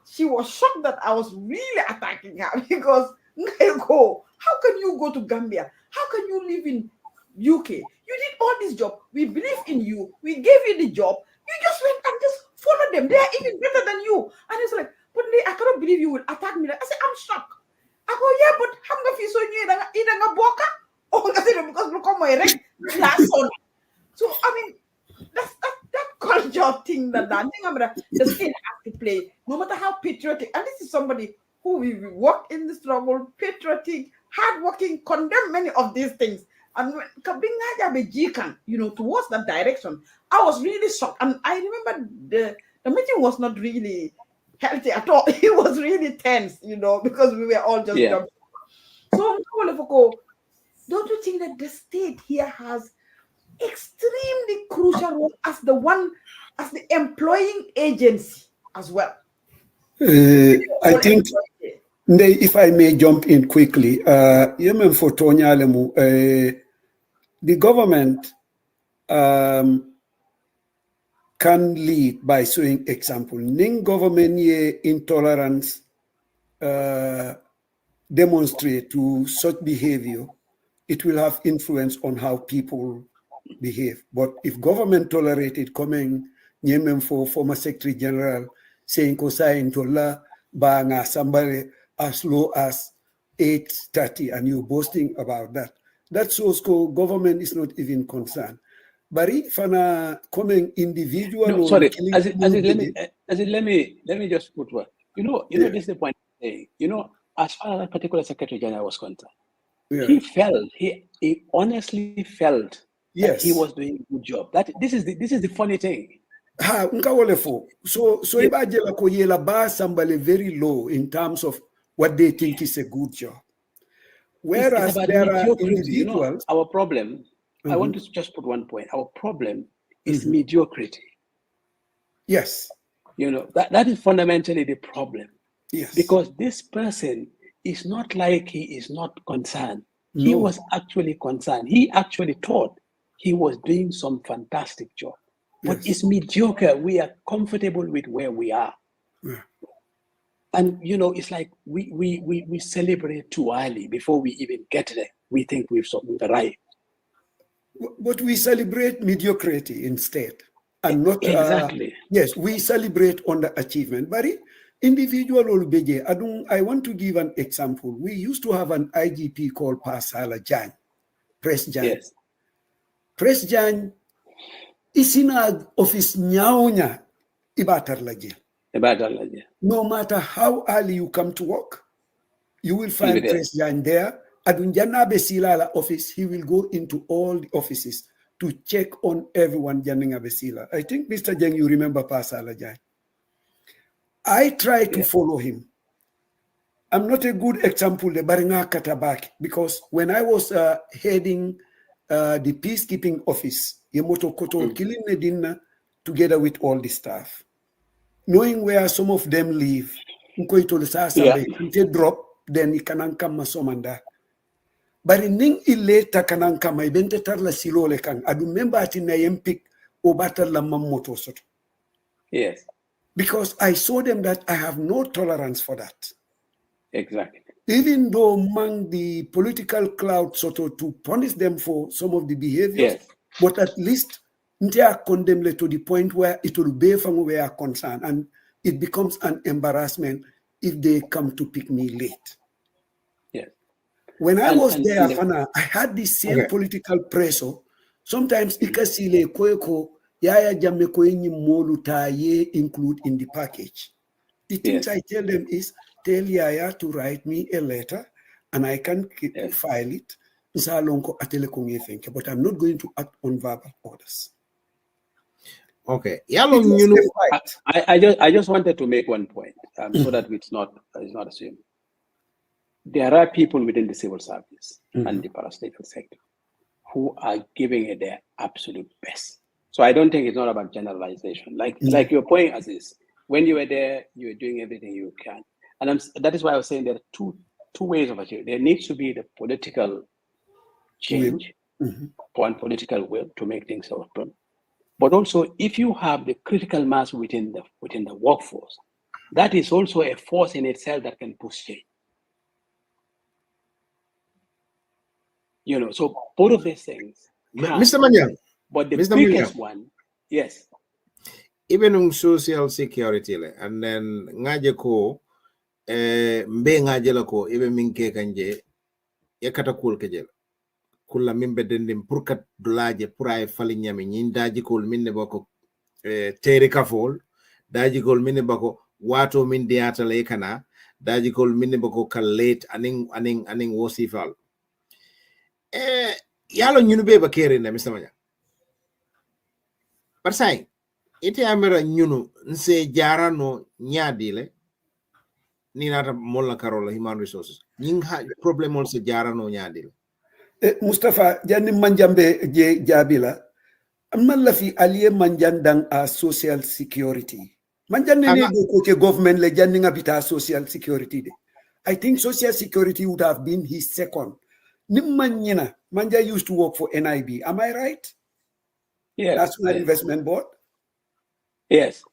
She was shocked that I was really attacking her, because how can you go to Gambia? How can you live in UK? You did all this job. We believe in you. We gave you the job. You just went and just followed them. They are even better than you. And it's like, but I cannot believe you will attack me. I said, I'm shocked. I go, yeah, but I'm going to say you boka. Oh, because look at my last son. So I mean, that culture thing that the state has to play, no matter how patriotic. And this is somebody who we worked in the struggle, patriotic, hardworking, condemn many of these things. And towards that direction, I was really shocked. And I remember the meeting was not really healthy at all. It was really tense, because we were all just jumping. So, don't you think that the state here has extremely crucial role as the employing agency as well? I think, if I may jump in quickly, the government can lead by showing example. Ning government ye intolerance demonstrate to such behavior, it will have influence on how people behave. But if government tolerated coming for former Secretary General saying kosain tola banga somebody as low as 8:30 and you boasting about that, that shows government is not even concerned. But if coming individual, no, sorry, let me just put what this is the point. As far as that particular Secretary General was concerned, he honestly felt that he was doing a good job. This is the funny thing. So ibajela ko yela ba somebody very low in terms of what they think is a good job. Whereas there are individuals. Our problem, I want to just put one point. Our problem is mediocrity. Yes. That is fundamentally the problem. Yes. Because this person is not like he is not concerned. No. He was actually concerned. He actually thought he was doing some fantastic job. But it's mediocre. We are comfortable with where we are. Yeah. And it's like we celebrate too early before we even get there. We think we've arrived. But we celebrate mediocrity instead. And not exactly. Yes, we celebrate on the achievement. But individual Olubeje, I want to give an example. We used to have an IGP called Pasala Jan, Press Jan. Yes. Press Jan isina office nyaunya ibatar laje. No matter how early you come to work, you will find Press Jan there. Adunjana Besilala office, he will go into all the offices to check on everyone Janinga Besila. I think, Mr. Jeng, you remember Pasala Jan. I try to follow him. I'm not a good example, the Baringa Katabak, because when I was heading the peacekeeping office, Yemoto Koto killing Medina together with all the staff, knowing where some of them live, they drop, then he can come masomanda. But in ileta kananka may bente tarla silole kang adu member atina yempik o batal la mamoto soto. Yes. Because I saw them that I have no tolerance for that. Exactly. Even though among the political cloud soto to punish them for some of the behaviors, but at least they are condemned to the point where it will be from where are concerned, and it becomes an embarrassment if they come to pick me late. When I was there, I had the same political pressure. Sometimes ikasile koeko yaya jamme ko yenyi moluta ye include in the package. The things I tell them is tell Yaya to write me a letter and I can file it. But I'm not going to act on verbal orders. Okay. I just wanted to make one point so that it's not assumed. There are people within the civil service and the parastatal sector who are giving it their absolute best. So I don't think it's not about generalization. Like your point as is, when you were there, you were doing everything you can. And that is why I was saying there are two ways of achieving. There needs to be the political change, one political will to make things happen. But also, if you have the critical mass within the workforce, that is also a force in itself that can push change. So both of these things. Mr. Manyang. But the biggest one, yes. Even on social security, and then ngaje ko mbe ngaje la ko even minke kanje yakata kul kejel kulla mimbe dendim pour kat dulaje pour ay fali nyami nyin daji kol minne bako tere kafol daji kol minne bako wato min diata le kana daji kol minne bako kal late aning wosifal yalo ñunu be ba kere na Mr. Manya parsay ite amera ñunu nse jarano ñaadile ni nata molla karola human resources ñing ha problem on se jarano ñaadile Mustafa janni manjambe je jabila amman la fi allié manjan dang a social security manjan ne do ko ke government le janni ngabita social security de. I think social security would have been his second. Nimanyina manja used to work for NIB, am I right? Yes. National Investment Board. Yes.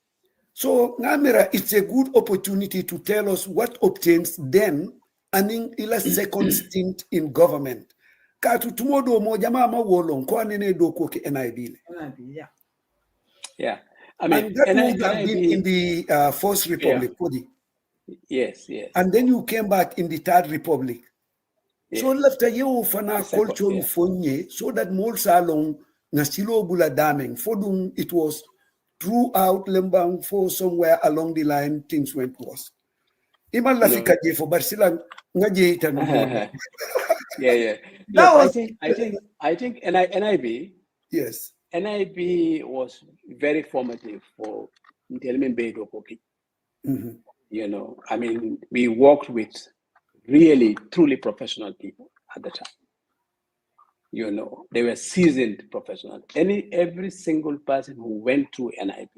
So Ngamira, it's a good opportunity to tell us what obtains then and in ila second stint in government. Katu tumodo mo jama ma wolong ko anene do ko ke NIB. Yeah. Yeah. I mean, and that would have been in the First Republic, Yes, yes. And then you came back in the Third Republic. Yes. So after you fana culture fonye, so that more salon nasilo bula daming fodung it was throughout Lembang for somewhere along the line things went worse. Iman lafika je for Barcelona ngaje itanu. Yeah. Look, I think NIB. Yes. NIB was very formative for Ntelmen Bedo Koki. You know, I mean, we worked with really, truly professional people at the time. You know, they were seasoned professionals. Every single person who went through NIB,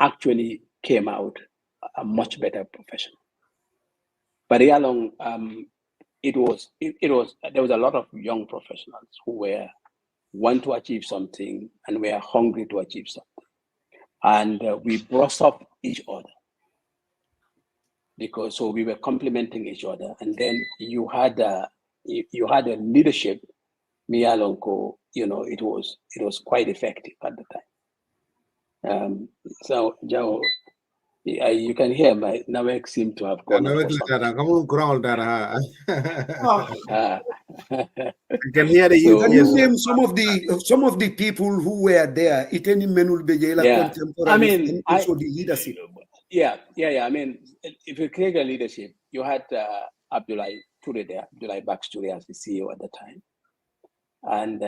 actually came out a much better professional. But there was a lot of young professionals who want to achieve something and were hungry to achieve something. And we brought up each other because we were complementing each other. And then you had a leadership, Mialonko, you know, it was quite effective at the time. So Jao, you can hear my Nawek seem to have gone. You can hear the Can you name some of the people who were there? Iteni Menul Bejela contemporary. I mean, and also the leadership. Yeah. I mean, if you create a leadership, you had Abdullah Ture there, Abdullah Bax Ture as the CEO at the time, and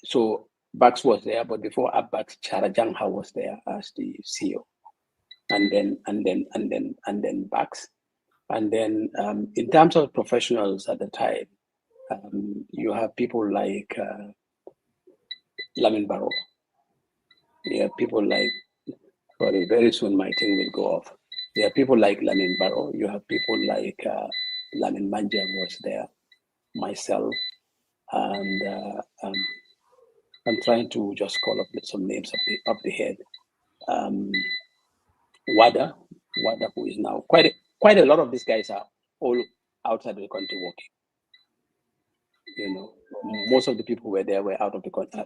so Bax was there, but before Bax, Charajangha was there as the CEO. And then Bax. And then in terms of professionals at the time, you have people like Lamin Barrow. Yeah, people like, sorry, very soon my thing will go off. Yeah, people like Lamin Barrow. You have people like Lamin Manjang was there, myself, and I'm trying to just call up some names of the head. Wada, who is now quite a lot of these guys are all outside the country working. You know, most of the people who were there were out of the country.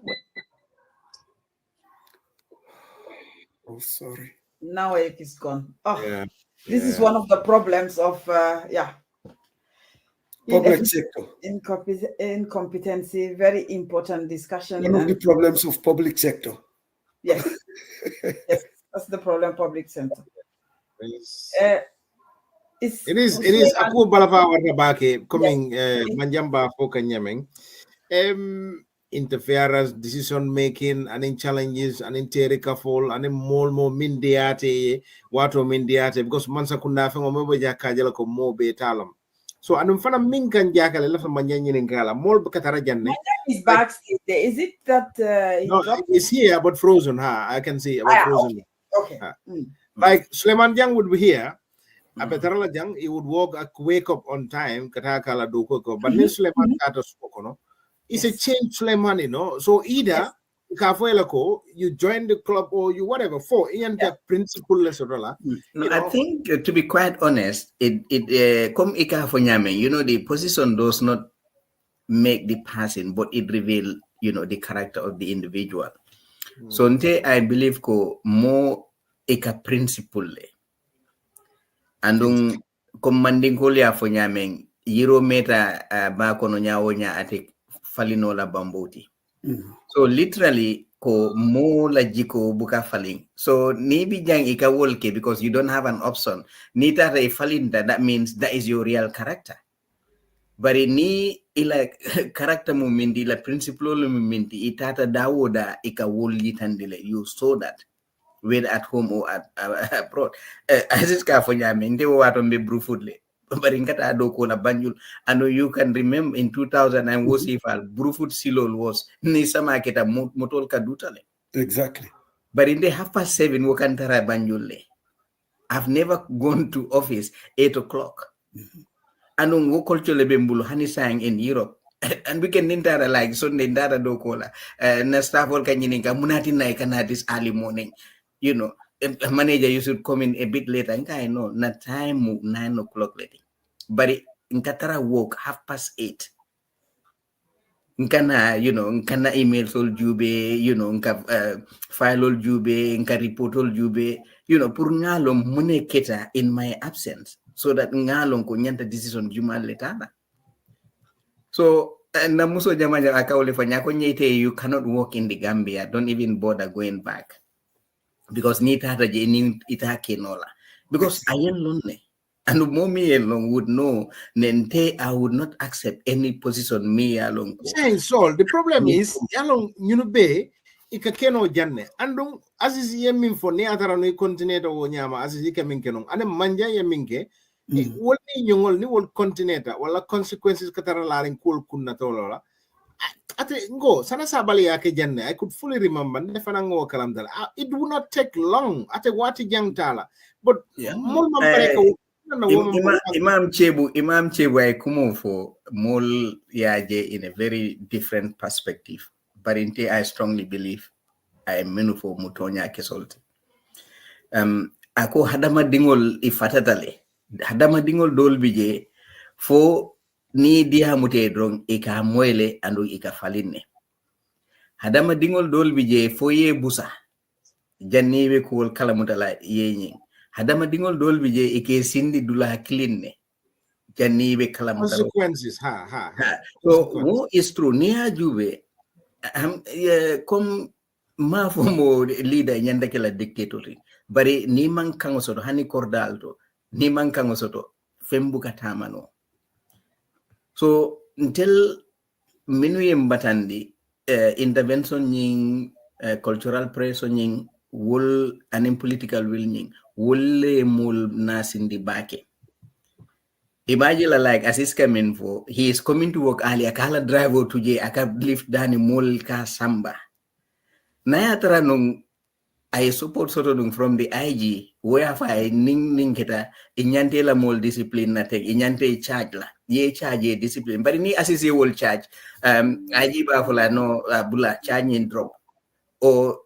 Oh, sorry. Now it is gone. This is one of the problems of public sector. Incompetency, very important discussion. One of the problems of public sector. Yes. Yes. That's the problem, public sector. It is aku balava warna bake coming manjamba foka nyameng interference decision making and challenges and terika fall and more mindiate wato mindiate because mansa kunna fe mo be jakajala ko mo be talam so anum fana min kan jakale la fa manyanyi ngala mol be katara janne is back there. Is it that no, it's here but frozen I can see about frozen. Okay. Like Suleiman Jang would be here. Abetarala Jang, he would wake up on time. Katakala do koko. But then Suleiman Kata Spokono. It's a change, Suleiman, you know. So either you join the club or you whatever for the principle No, I think to be quite honest, it come ikafonyame, you know, the position does not make the person, but it reveals, you know, the character of the individual. So I believe ko more eka principle andung commanding kolia fo nyameng yiro meta ba kono nyawo nya ate falinola bamboti. So literally ko mo la jiko buka faling. So ni bijang ika wolke because you don't have an option. Ni tata falinda, that means that is your real character. But ni ila character mo mindi, ila principle mo mindi, itata dawoda ika woli tandile. You saw that, whether at home or at abroad. Asis ka fonya mende wato mbe brufudle. But in kata adoko na banjul, and you can remember in 2000 and was if Brufut Silol was ni sama kita motol kadutale. Exactly. But in the 7:30 wakantara banjule. I've never gone to office 8 o'clock. And wo culture lebembulu hani sang in Europe. And we can nintara like Sunday ndara dokola. Na staff all kanyininka munati na ikana this early morning. You know, a manager, you should come in a bit later. I know, na time 9 o'clock late. But in Katara work 8:30. Nkana, you know, nkana email sol jube, you know, nka file ol jube, nka report ol jube, you know, pur ngalong mune keta in my absence, so that ngalong ko nyanta decision juma letana. So, na muso jamanya akawole fanya ko nyete, you cannot work in the Gambia, don't even bother going back. Because ni tata je ni itake nola. Because I am lonely. And mommy alone would know, Nente, I would not accept any position me alone. Saying so, the problem is, along be ikakeno janne. Andong aziz yemin for ne atara no continent o nyama aziz ikamin kenon. Ane manja yeminke, woni nyongol ni wol continent wala consequences katara laring kul kunna tolola. Ate ngo sana sabali yake janne. I could fully remember nefana ngo kalam dala. It would not take long. Ate wati jang tala. But mol mampareka Imam Chebu I come for Mol Yaje in a very different perspective. But I strongly believe I am menu for Mutonya Kesolti. Ako hadama dingol ifatatale. Hadama dingol dolbije for ni dia mute drong ika mwele andu ika faline. Hadama dingol dolbije for ye busa. Janiwe kuol kalamutala yenye. Hadama dingol dolbi je ike sindi dula clean janibe kalam consequences so mo is true niya jube comme ma fomo leader nyanda kala dictatori bari ni man kango soto hani kordalto ni man kango soto fembu katamano so until minuye mbatandi intervention nying cultural pressure nying wol anim political will nying wolle mul nasindi bake. Imagine like as he's coming for, he is coming to work early. Akala driver today, aka lift dani mul ka samba. Naya tara nung I support sort of from the IG where I ning kita inyante la mul discipline na tek inyante charge la ye charge discipline. But ni asisi will charge IG ba fula no bula charge in drop or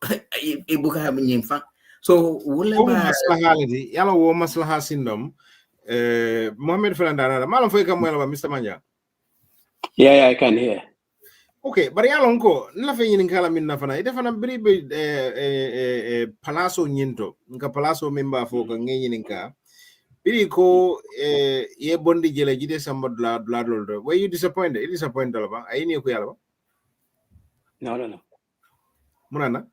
ibuka nyimfa. So maslahality yala wo maslaha sindom Mohammed Fernandana malam foi kamwela Mr. Manja. Yeah, I can hear. Okay, but yala onko nla fe yin kala min nafana ite fana bribe palaso nyinto nka palaso memba fo ka ngeyin nka biri ko ye bondi jele jide samba dladol. Were you disappointed? It disappointed ba ayini ko yala ba? No. Munana?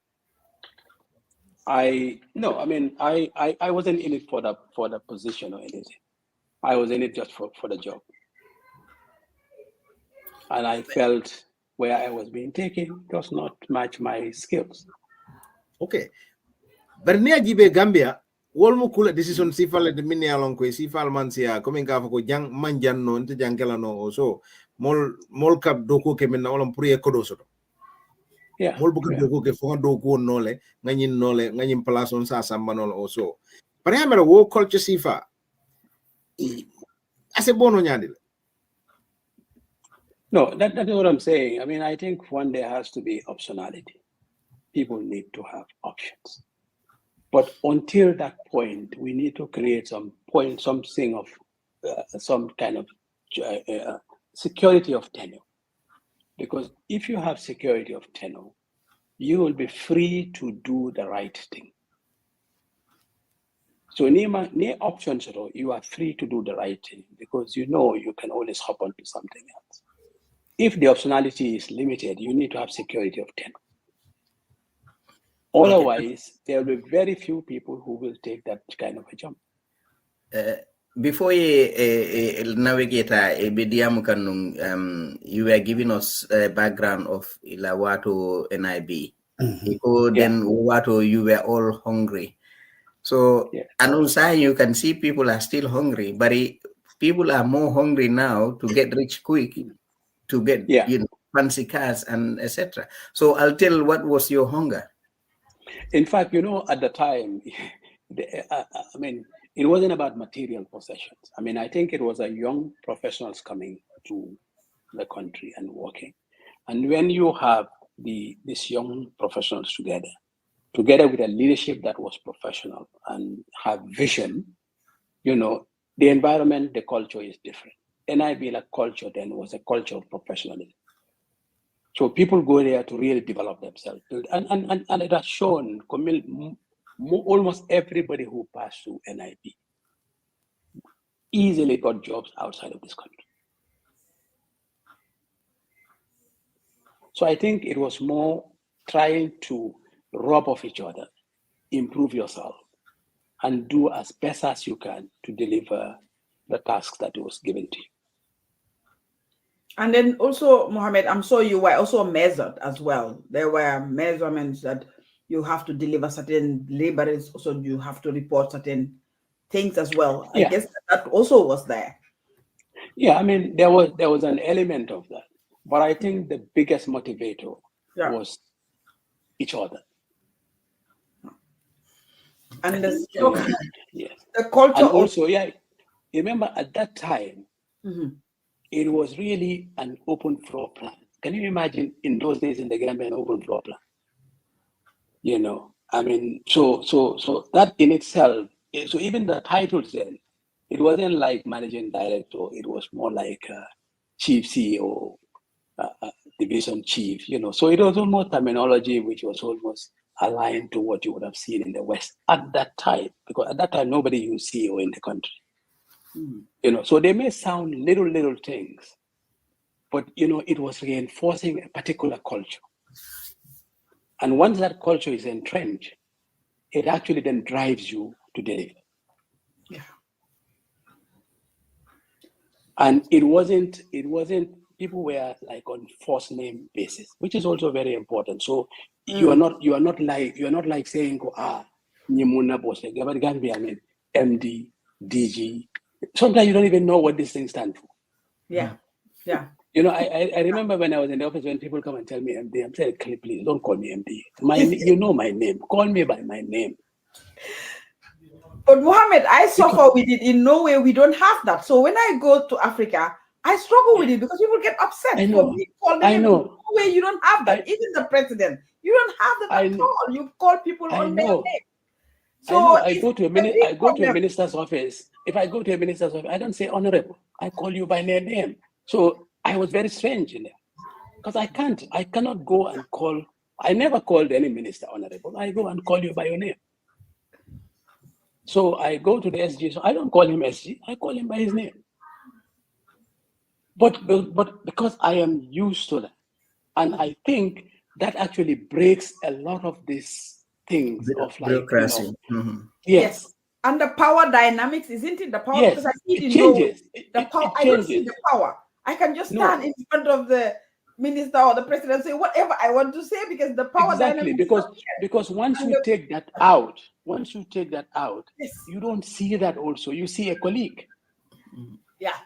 I wasn't in it for the position or anything. I was in it just for the job. And I felt where I was being taken does not match my skills. Okay. But near Jibe Gambia, wolmu kula decision sifal de minni alon ko sifal mansia comme nga ko jang manjan no nte jangela no so mol kap doko ke minna olon pour kodo soto. Yeah. Mol buka doko ke fo doko nole ngagnin place on sa samba no also. Par exemple wo culture sifa assez bono nyandil. No, that is what I'm saying. I mean, I think one there has to be optionality. People need to have options. But until that point, we need to create something of some kind of security of tenure. Because if you have security of tenure, you will be free to do the right thing. So near options, you are free to do the right thing because you know you can always hop onto something else. If the optionality is limited, you need to have security of tenure. Otherwise, there will be very few people who will take that kind of a jump. Before a navigator, you were giving us a background of Ilawato NIB. Then Wato, you were all hungry. So, and also you can see people are still hungry, but people are more hungry now to get rich quick, to get fancy cars and etc. So I'll tell what was your hunger. In fact, at the time, it wasn't about material possessions. I think it was a young professionals coming to the country and working. And when you have these young professionals together with a leadership that was professional and have vision, the environment, the culture is different. NIB, like culture then, was a culture of professionalism. So people go there to really develop themselves. And it has shown almost everybody who passed through NIB easily got jobs outside of this country. So I think it was more trying to rub off each other, improve yourself, and do as best as you can to deliver the tasks that was given to you. And then also, Mohammed, I'm sure you were also measured as well. There were measurements that you have to deliver certain laborers, so you have to report certain things as well. I guess that also was there. Yeah, there was an element of that. But I think the biggest motivator was each other. And the culture. And also, remember at that time, it was really an open floor plan. Can you imagine in those days in the Gambia an open floor plan? So that in itself, so even the titles then, it wasn't like managing director, it was more like chief CEO, division chief, So it was almost terminology which was almost aligned to what you would have seen in the West at that time, because at that time nobody used CEO in the country. So they may sound little things, but it was reinforcing a particular culture. And once that culture is entrenched, it actually then drives you to deliver. Yeah. And it wasn't people were like on first name basis, which is also very important. So you are not like saying Nyimuna Bose, MD, DG. Sometimes you don't even know what these things stand for. Yeah. Yeah. I remember when I was in the office, when people come and tell me MD, I'm saying, please don't call me MD. You know my name. Call me by my name. But Mohammed, I suffer with it. In no way we don't have that. So when I go to Africa, I struggle with it because people get upset. I know. I know. No way you don't have that. Even the president, you don't have that at all. You call people on their name. So I go to a minister's office. If I go to a minister's office, I don't say honorable. I call you by their name. So I was very strange in there because I cannot go and call. I never called any minister honorable. I go and call you by your name. So I go to the SG. So I don't call him SG. I call him by his name. But because I am used to that, and I think that actually breaks a lot of these things of like bureaucracy. Yes. And the power dynamics, isn't it? The power, yes, because I see it changes. The power. I don't see the power. I can just stand in front of the minister or the president and say whatever I want to say because the power dynamics. Because once you take that out, yes, you don't see that also. You see a colleague. Yeah.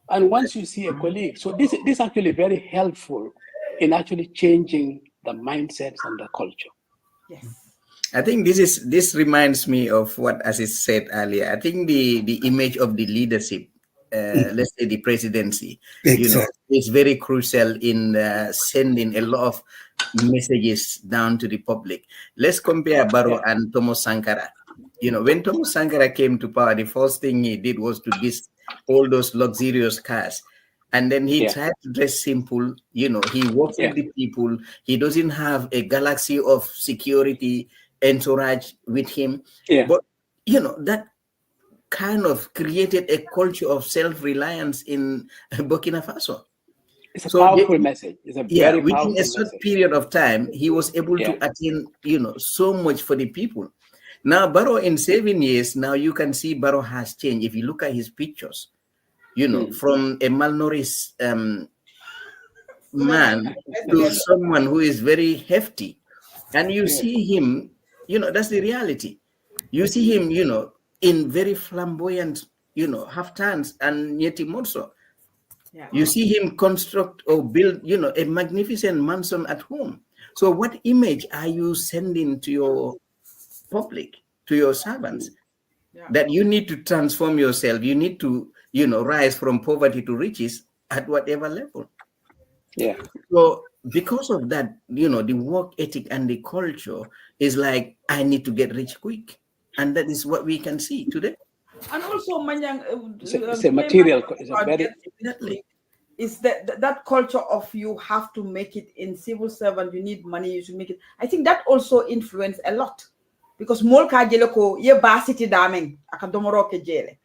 And once you see a colleague, so this is actually very helpful in actually changing the mindsets and the culture. Yes. I think this reminds me of what Aziz said earlier. I think the image of the leadership, let's say the presidency, is very crucial in sending a lot of messages down to the public. Let's compare Barrow and Thomas Sankara. When Thomas Sankara came to power, the first thing he did was to diss all those luxurious cars. And then he tried to dress simple, he works with the people. He doesn't have a galaxy of security entourage with him. Yeah. But, that kind of created a culture of self-reliance in Burkina Faso. It's a powerful message. It's a very powerful within a short message. period of time, he was able to attain, so much for the people. Now, Barrow in 7 years, now you can see Barrow has changed. If you look at his pictures, from a malnourished man to someone who is very hefty. And you see him, that's the reality. You see him, in very flamboyant, haftans and yeti also. Yeah. You see him construct or build, a magnificent mansion at home. So what image are you sending to your public, to your servants? Yeah. That you need to transform yourself. You need to, rise from poverty to riches at whatever level. Yeah. So because of that, the work ethic and the culture is like, I need to get rich quick. And that is what we can see today. And also, Manyang, it's a material. It's a very is that culture of you have to make it in civil servant. You need money. You should make it. I think that also influenced a lot, because molka jeleko ye basiti daming akadomoro ke jele.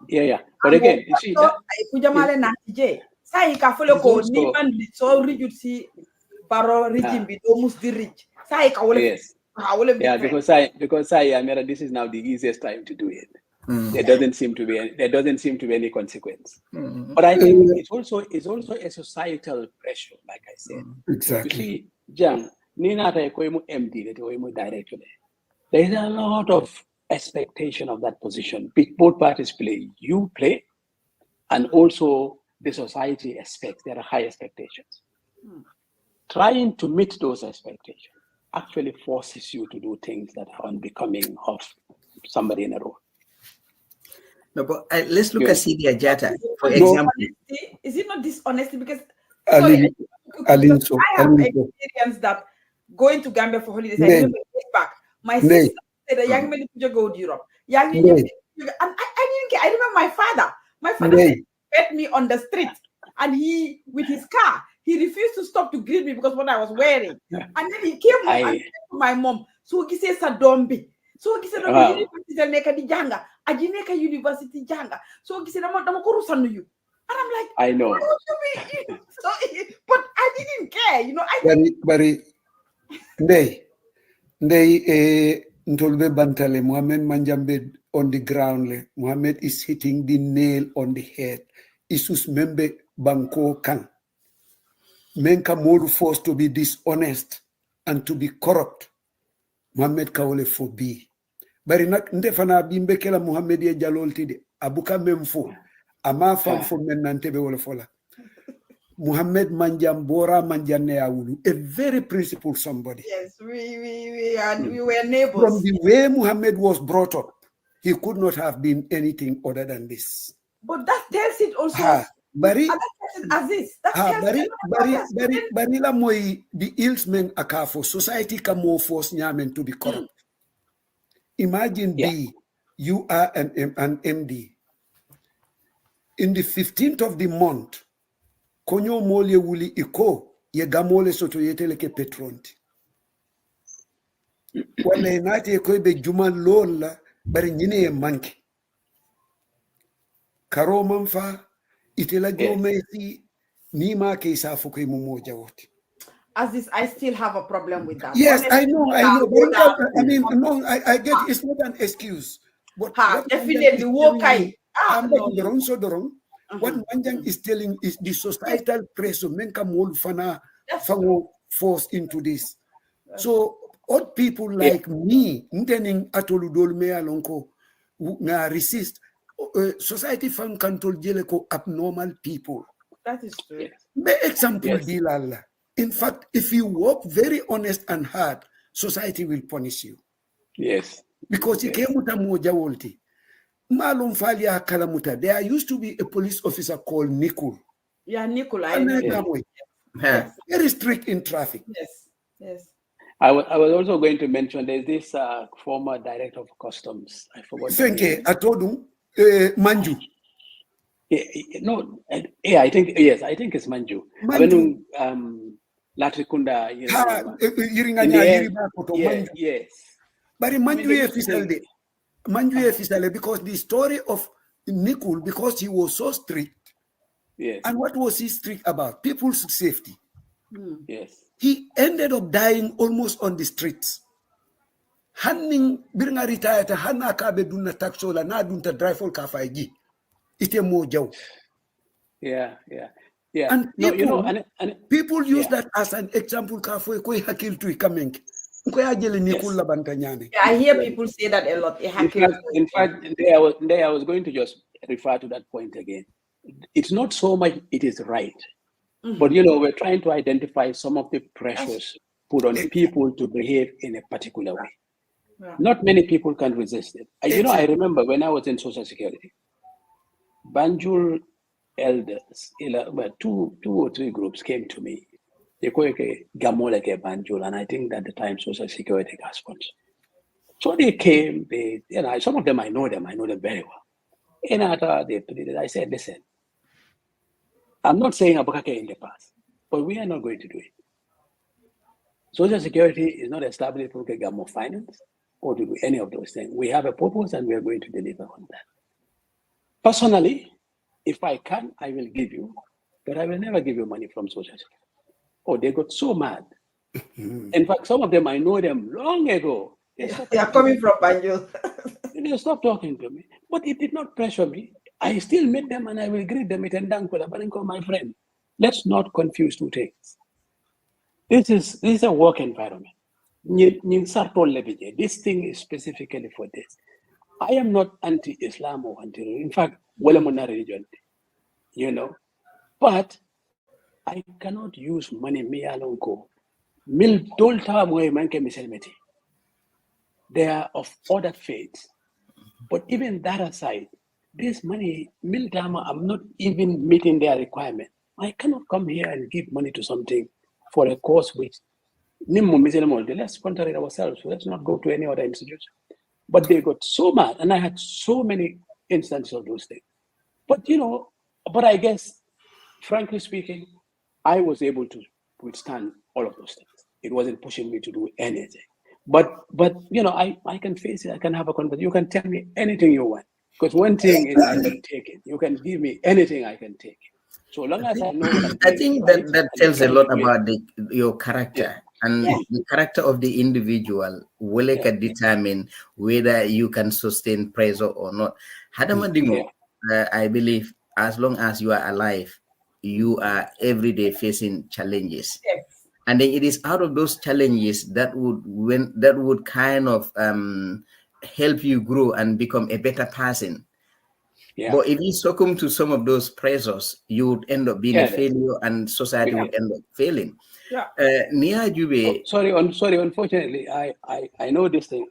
Yeah. But again, you see that kujamale na je. Sai ka fole ko ni man so rigid si Barrow regime be almost the rich. Sai ka wole. Yes. Yeah, because this is now the easiest time to do it. There doesn't seem to be any consequence. But I think it's also a societal pressure, like I said. Exactly. You see, Jang, Nina MD, director. There is a lot of expectation of that position. Both parties play. You play, and also the society expects. There are high expectations. Trying to meet those expectations actually forces you to do things that are unbecoming of somebody in a role. No, but let's look at Sidi Ajata, for example. Is it not dishonesty? Because I have experienced that going to Gambia for holidays. I never get back. My sister said a young man to go to Europe. And I didn't get. I remember my father. My father met me on the street, and he, with his car, he refused to stop to greet me because what I was wearing. And then he came and said to my mom, so he says Sadombi. So he said, university janga. So he said, I'm you. And I'm like, I know. So, but I didn't care, Bari Ndey Ntolbe Bantale, Mohamed Manjambe on the ground. Mohamed is hitting the nail on the head. Isus membe Banko Kang. Menka more forced to be dishonest and to be corrupt. Mohamed Kawole for be. Bari nak ndefana bimbe kela Mohamed ye jalolti de abuka memfo ama fam fo men nantebe wala fola. Mohamed Manjam Bora Manjane Awulu, a very principled somebody. Yes, we were neighbors. From the way Mohamed was brought up, he could not have been anything other than this. But that tells it also. Bari Aziz. Bari la moy the ilsmen akafo society ka more force nyamen to be corrupt. Imagine you are an MD. In the 15th of the month, konyo mole wuli iko ye gamole soto yeteleke petronti. Wala inati eko be juman lola bari nyine ye manki. Karo manfa itela jomesi nima ke isafu ke mumoja wote. Aziz, I still have a problem with that. Yes, honestly, I know. I get it's not an excuse. But definitely, what Manjang is telling is the societal pressure menka mol fana fango force into this. So old people like me, ntening atoludol me alonko na resist. Society fan control jeleko abnormal people. That is true. Be example dilala. In fact, if you work very honest and hard, society will punish you. Yes. Because there used to be a police officer called Nikul. Yeah, Nikul. Very strict in traffic. Yes. I was also going to mention there's this former director of customs. I forgot. Thank you. I told him, Manju. I think it's Manju. Latrikunda, yes. But Manju officially, because the story of Nikul, because he was so strict, Yes. And what was he strict about? People's safety. Yes. He ended up dying almost on the streets. Hanning birnga retired hanna kabe dunna taxola na dunta drive for kafaiji. Ite mo jaw. Yeah. Yeah. And no, people, you know, and people use that as an example kafwe koi hakil tu ikamenk. Yes. Yeah, I hear people say that a lot. In fact, there I was going to just refer to that point again. It's not so much it is right, but you know, we're trying to identify some of the pressures put on people to behave in a particular way. Yeah. Not many people can resist it. You know, I remember when I was in Social Security, Banjul elders, well, two or three groups came to me. They call it Gamoleke Banjul, and I think at the time Social Security got sponsored. So they came, some of them I know them very well. And I said, listen, I'm not saying Abukake in the past, but we are not going to do it. Social Security is not established for Gamo finance or to do any of those things. We have a purpose and we are going to deliver on that. Personally, if I can, I will give you, but I will never give you money from Social Security. Oh, they got so mad. In fact, some of them, I know them long ago. They are coming from Banjul. They stopped talking to me, but it did not pressure me. I still meet them and I will greet them. My friend, let's not confuse two things. This is a work environment. This thing is specifically for this. I am not anti-Islam or anti-religion. In fact, religion, you know, but I cannot use money me alone go. They are of other faiths. But even that aside, this money, I'm not even meeting their requirement. I cannot come here and give money to something for a cause which let's sponsor it ourselves. Let's not go to any other institution. But they got so mad, and I had so many instances of those things. But you know, I guess, frankly speaking, I was able to withstand all of those things. It wasn't pushing me to do anything. But you know, I can face it. I can have a conversation. You can tell me anything you want. Because one thing is I can take it. You can give me anything, I can take it. So long as I know what I'm doing, I think right, that tells a lot about your character. And Yeah. the character of the individual will determine whether you can sustain pressure or not. Hadamadingo, I believe as long as you are alive, you are every day facing challenges. Yes. And then it is out of those challenges that would kind of help you grow and become a better person. Yeah. But if you succumb to some of those pressures, you would end up being a failure, and society would end up failing. Yeah. Nia Jube. Sorry. Unfortunately, I know this thing.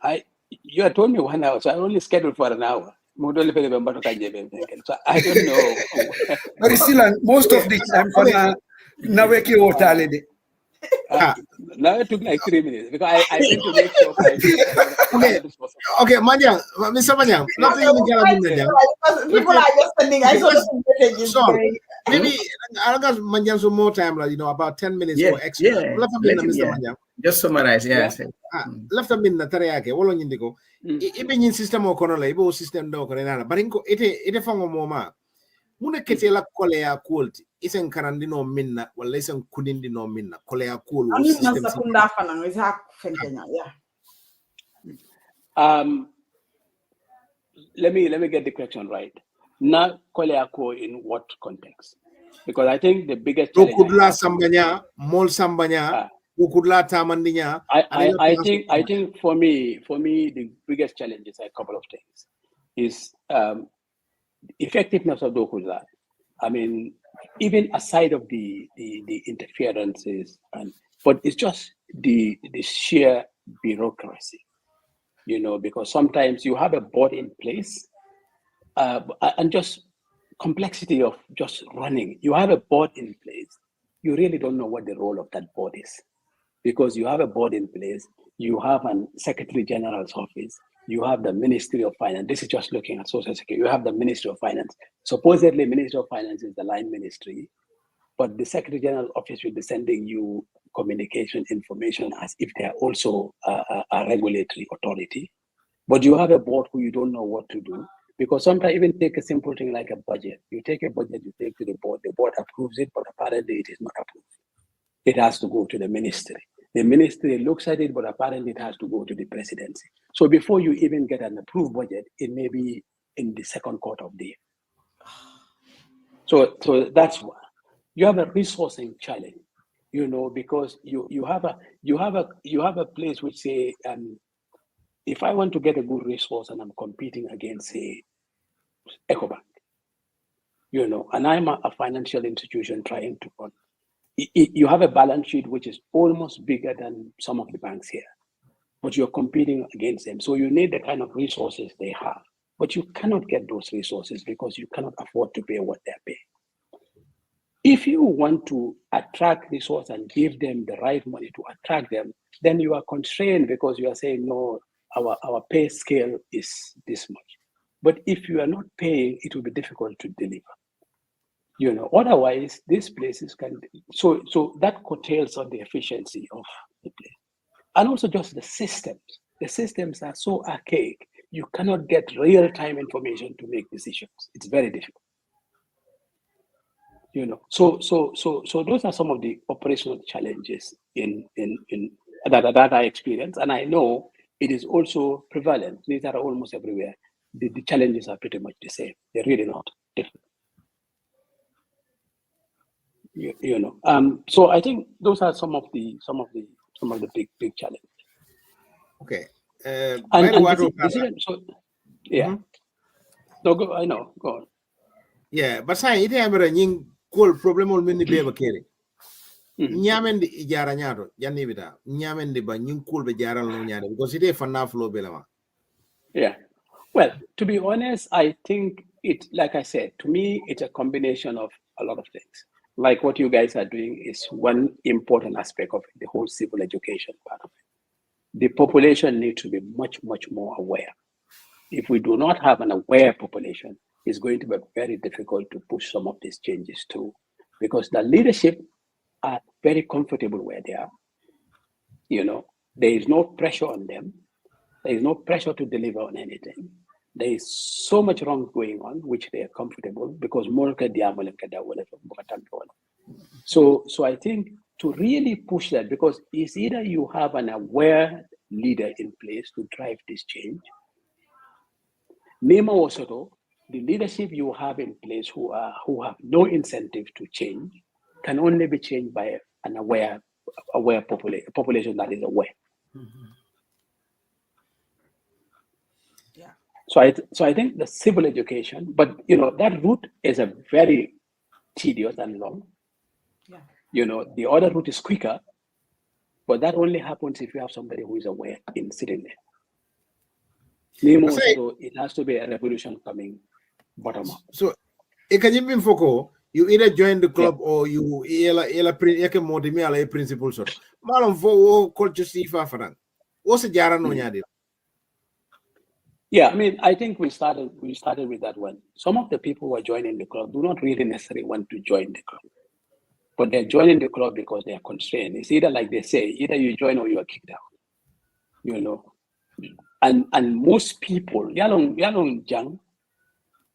You had told me 1 hour, so I only scheduled for an hour. So I don't know. But still, most of the time, now it took like 3 minutes because I went to make sure 5 minutes. Okay, Manjang, Mr. Manjang, People are just sending. I saw the messages. So, maybe I'll give Manjang some more time, about 10 minutes or extra. Mr. Manjang. Just summarize, Left a minute, Tariake, Wolo Indigo. Even in system or Conola, Ibo system no Corona, but it a fango moma. Muna ketela kolea quality. Isen karandino minna, well, listen kudindino minna, kolea cool system. Let me get the question right. Not Koleako in what context? Because I think the biggest challenge. Ukudla Sambanya, Mol Sambanya, Ukudla Tamandinya. I think for me the biggest challenge is a couple of things. Is effectiveness of Dokudla. I mean, even aside of the interferences, but it's just the sheer bureaucracy. You know, because sometimes you have a board in place and just complexity of just running. You have a board in place. You really don't know what the role of that board is, because you have a board in place. You have a Secretary General's office. You have the Ministry of Finance. This is just looking at Social Security. You have the Ministry of Finance. Supposedly, Ministry of Finance is the line ministry, but the Secretary General's office will be sending you communication information as if they are also a regulatory authority. But you have a board who you don't know what to do. Because sometimes even take a simple thing like a budget. You take a budget, you take to the board approves it, but apparently it is not approved. It has to go to the ministry. The ministry looks at it, but apparently it has to go to the presidency. So before you even get an approved budget, it may be in the second quarter of the year. So that's why you have a resourcing challenge, because you have a place which say, if I want to get a good resource and I'm competing against, say, EcoBank, and I'm a financial institution trying to run, you have a balance sheet which is almost bigger than some of the banks here, but you're competing against them. So you need the kind of resources they have, but you cannot get those resources because you cannot afford to pay what they're paying. If you want to attract resources and give them the right money to attract them, then you are constrained because you are saying, no, our pay scale is this much. But if you are not paying, it will be difficult to deliver. Otherwise, these places can, so that curtails on the efficiency of the place. And also just the systems. The systems are so archaic, you cannot get real-time information to make decisions. It's very difficult. So those are some of the operational challenges in that I experience, and I know it is also prevalent. These are almost everywhere. The challenges are pretty much the same. They're really not different. So I think those are some of the big challenges. Okay. Yeah. No, go. I know. Go on. Yeah, but say it amara nying kol problem ol men ni beba kere. Nyamende ijara nyaado janni bita nyamende ba nying kol be jaral no nyaade because it fanna flow belama. Yeah. Well, to be honest, I think it, like I said, to me, it's a combination of a lot of things. Like what you guys are doing is one important aspect of it, the whole civil education part of it. The population needs to be much, much more aware. If we do not have an aware population, it's going to be very difficult to push some of these changes through, because the leadership are very comfortable where they are. There is no pressure on them. There is no pressure to deliver on anything. There is so much wrong going on, which they are comfortable because so I think to really push that, because it's either you have an aware leader in place to drive this change. Nema Osoto, the leadership you have in place who have no incentive to change can only be changed by an aware population that is aware. Mm-hmm. Yeah. So I think the civil education, but that route is a very tedious and long. Yeah. The other route is quicker, but that only happens if you have somebody who is aware in sitting there. So it has to be a revolution coming bottom up. So, you either join the club or you ela principles. Malum for culture sifa faran. What's the jara no nyadi? Yeah, I mean, I think we started with that one. Some of the people who are joining the club do not really necessarily want to join the club, but they're joining the club because they are constrained. It's either like they say, either you join or you are kicked out. And most people, Yalong Jang,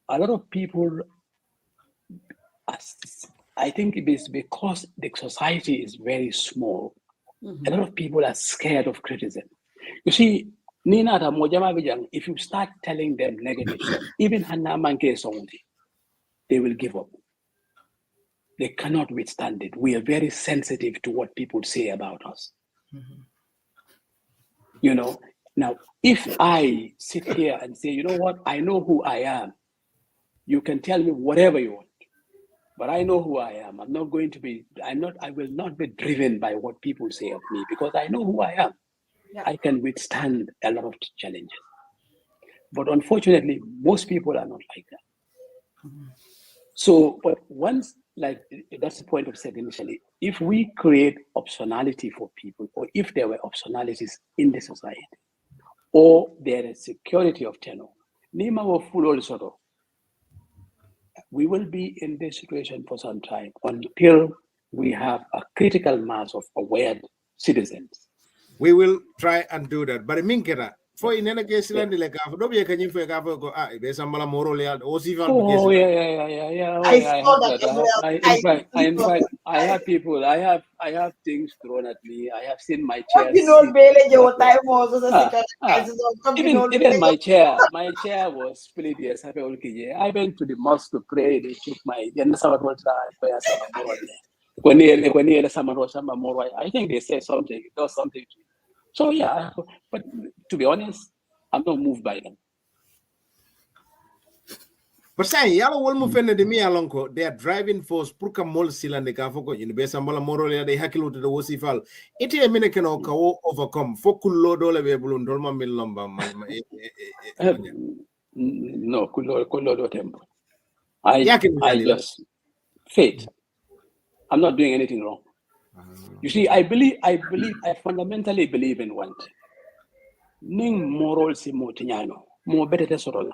a lot of people, I think it is because the society is very small. Mm-hmm. A lot of people are scared of criticism. You see, Nina Mojama Vijang, if you start telling them negative stuff, even Hannah Manke Sondi, they will give up. They cannot withstand it. We are very sensitive to what people say about us. Mm-hmm. Now, if I sit here and say, you know what, I know who I am, you can tell me whatever you want, but I know who I am. I will not be driven by what people say of me because I know who I am. Yeah. I can withstand a lot of challenges. But unfortunately, most people are not like that. Mm-hmm. So, but once, like, that's the point of said initially, if we create optionality for people, or if there were optionalities in the society, or there is security of tenure, we will be in this situation for some time until we have a critical mass of aware citizens. We will try and do that. But Minkera, For in any case, land like don't be a can you for there's some moro Oh yeah. I saw that as well. In fact, I have people. I have things thrown at me. I have seen my chairs. Even my chair was split. Yes, I went to the mosque to pray. They took my. I think they said something. It does something. So yeah, but to be honest, I'm not moved by them. But say yalo wol mu fenne de mi alonko they are driving force pour que mol silande ka foko in be sambala morole de hakilu to the wasifal ite e mine keno ka wo overcome fokul lo dole be bulun dol ma mil lomba no kullo do tempo. I just faith. I'm not doing anything wrong. You see, I fundamentally believe in one thing. Ning moral si mo tinyano, mo better sorola.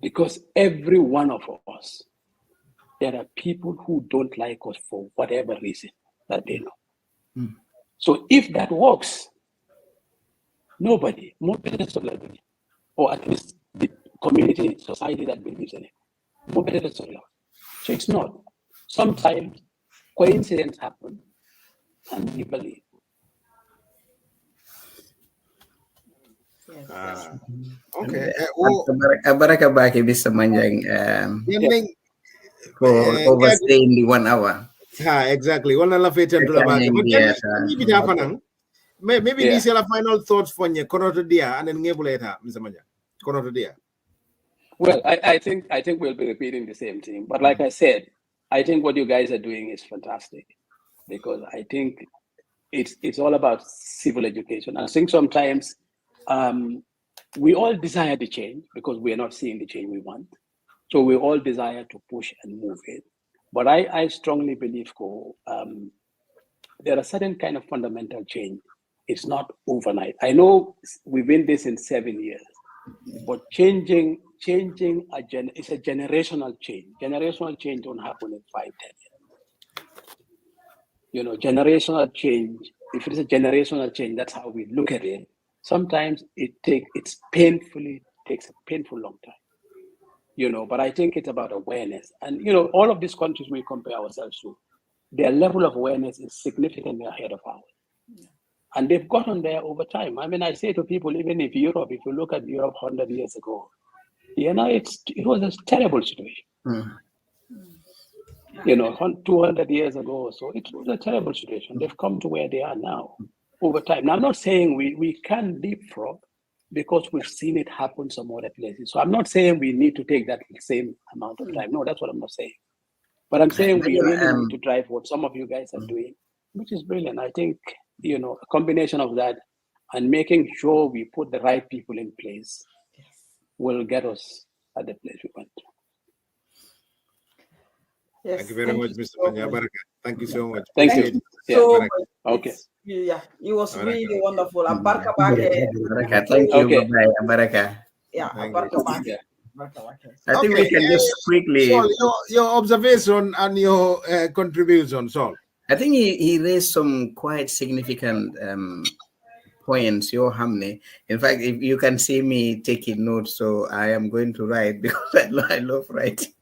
Because every one of us, there are people who don't like us for whatever reason that they know. So if that works, nobody, more better sorola, or at least the community, society that believes in it, more better sorola. So it's not. Sometimes coincidences happen, and we believe. Okay. Baraka baki bisa manjang for overstaying the 1 hour. Exactly. One la fete to la maybe these are the final thoughts for you. Konoto dia and then ngebuleta, Mr. Manja. Konoto dia. Well, I think we'll be repeating the same thing. But like I said, I think what you guys are doing is fantastic because I think it's all about civil education. I think sometimes we all desire the change because we are not seeing the change we want. So we all desire to push and move it. But I strongly believe there are certain kind of fundamental change. It's not overnight. I know we've been this in 7 years, but changing it's a generational change. Generational change don't happen in 5-10 years. Generational change, if it is a generational change, that's how we look at it. Sometimes it takes a painful long time. But I think it's about awareness. And all of these countries we compare ourselves to, their level of awareness is significantly ahead of ours. And they've gotten there over time. I mean, I say to people, even if you look at Europe 100 years ago, it was a terrible situation. 200 years ago, so it was a terrible situation. They've come to where they are now over time. Now, I'm not saying we can leapfrog because we've seen it happen some other places. So I'm not saying we need to take that same amount of time. No, that's what I'm not saying. But I'm saying we really need to drive what some of you guys are doing, which is brilliant. I think, a combination of that and making sure we put the right people in place will get us at the place we want. Yes, thank you very much, Mr. Manja Baraka. Thank you so much. Thank you. So much. Okay. Yeah, it was really wonderful. Baraka. Thank you. Okay. Bye-bye. Baraka. Yeah, Baraka. I think we can just quickly. Saul, your observation and your contribution, Saul. I think he raised some quite significant points, your Hamne. In fact, if you can see me taking notes, so I am going to write because I love writing.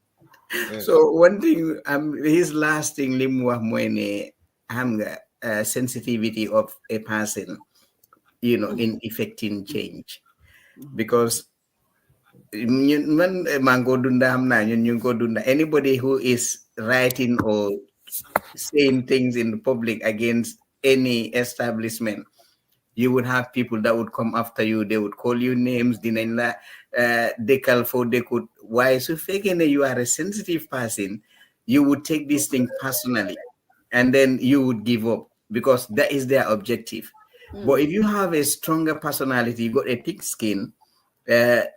Yeah. So one thing, his last thing, Limwa Mwene Hamga, sensitivity of a person, in effecting change, because anybody who is writing or saying things in the public against any establishment, you would have people that would come after you. They would call you names. They call for they could. Why? So faking you are a sensitive person, you would take this thing personally, and then you would give up because that is their objective. But if you have a stronger personality, you got a thick skin,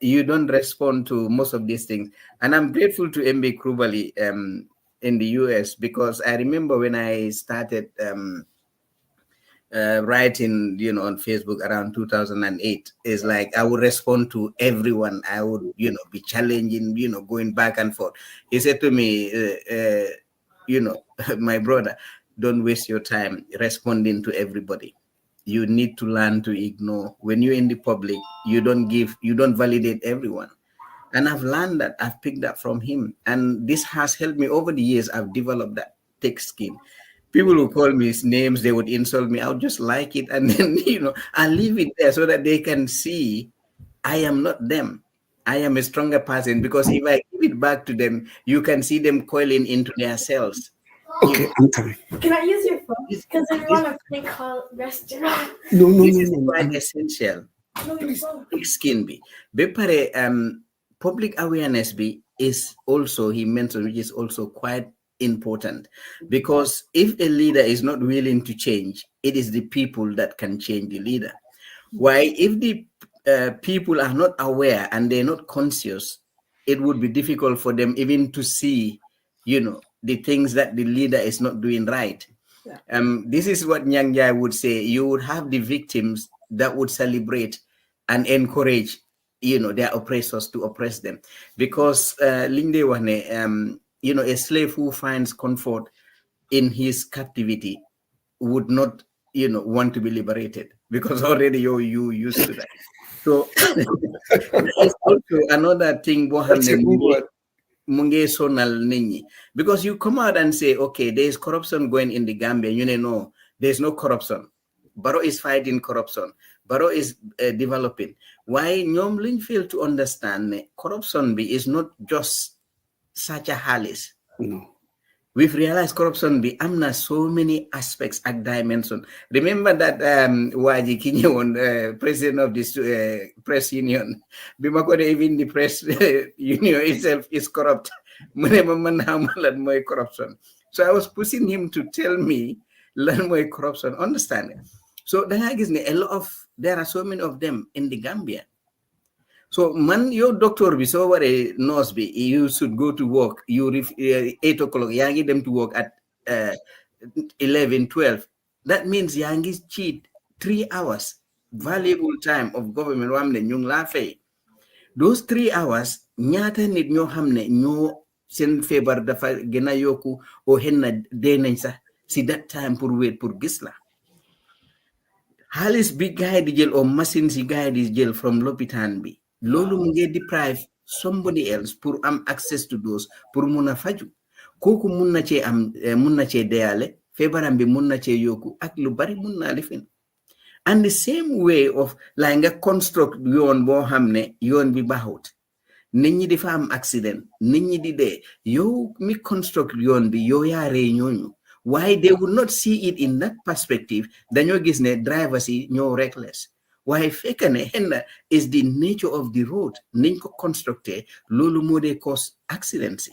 you don't respond to most of these things. And I'm grateful to MB Krubali in the US because I remember when I started writing, on Facebook around 2008, is like I would respond to everyone. I would, be challenging, going back and forth. He said to me, my brother, don't waste your time responding to everybody. you need to learn to ignore. When you're in the public, you don't validate everyone. And I've learned that. I've picked that from him. And this has helped me over the years. I've developed that thick skin. People who call me names, they would insult me. I would just like it. And then, I leave it there so that they can see I am not them. I am a stronger person, because if I give it back to them, you can see them coiling into their cells. Okay, I'm coming. Can I use your phone? Because I want to click call restaurant. No. This is quite essential. No, your phone. Thick skin be. Bepare, public awareness be is also, he mentioned, which is also quite important, because if a leader is not willing to change, it is the people that can change the leader. Why, if the people are not aware and they're not conscious, it would be difficult for them even to see, the things that the leader is not doing right. Yeah. This is what Nyang Jai would say. You would have the victims that would celebrate and encourage, their oppressors to oppress them. Because Linde Wane, a slave who finds comfort in his captivity would not, want to be liberated, because already you used to that. So there's also another thing, because you come out and say, okay, there's corruption going in the Gambia. No, there's no corruption. Barrow is fighting corruption. Barrow is developing. Why Nyom Lin fail to understand corruption is not just such a halis. No. We've realized corruption be amna so many aspects and dimension. Remember that Waji Kinyon, president of this press union, even the press union itself is corrupt. Corruption. So I was pushing him to tell me, learn more corruption, understand it. So there are so many of them in the Gambia. So man, your doctor be so what a nurse be, you should go to work. You 8 o'clock, yangi them to work at 11, 12. That means yangi cheat 3 hours, valuable time of government wamne nyung la fay. Those 3 hours, nyata nit ñoo xamne ñoo sen febar dafa gëna yoku o henna de nañ sax si that time pour wait pour gis la. Halis bi gaay di jël o machine si gaay di jël from l'hôpital bi. Lolu mu ngi deprive somebody else pour am access to those pour muna faju koku mun na ci am mun na ci deyale febaram bi mun na ci yoku ak lu bari mun na lifin. And the same way of like nga construct yoon bo xamne yoon bi baxut nit ñi di fa am accident nit ñi di dee yow mi construct yoon bi yow yaa rey ñooñu. Why they would not see it in that perspective, dañoo gis ne drivers yi ñoo reckless. Why fekk ne henna is the nature of the road niñ ko constructé loolu moo dee cause accidents.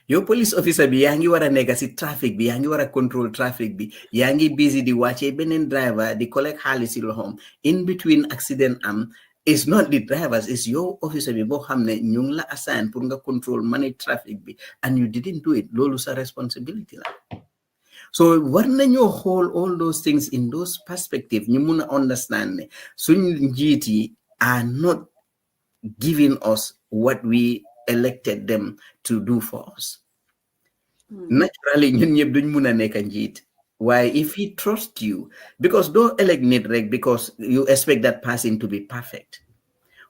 Your police officer bi yaa ngi war a nekk si traffic bi yaa ngi war a control traffic bi yaa ngi busy di wàcce beneen driver di collect xaalis si loxoom in between accident am. It's not the drivers, it's your officer bi boo xam ne ñu ngi la assign pour nga control manage traffic bi and you didn't do it. Loolu sa responsibility la. So war nañoo hold all those things in those perspectives. ñu mun a understand ne suñ njiit yi are not giving us what we elected them to do for us. Naturally ñun ñëpp duñ mun a nekk njiit. Why, if he trusts you, because don't elect need reg because you expect that person to be perfect.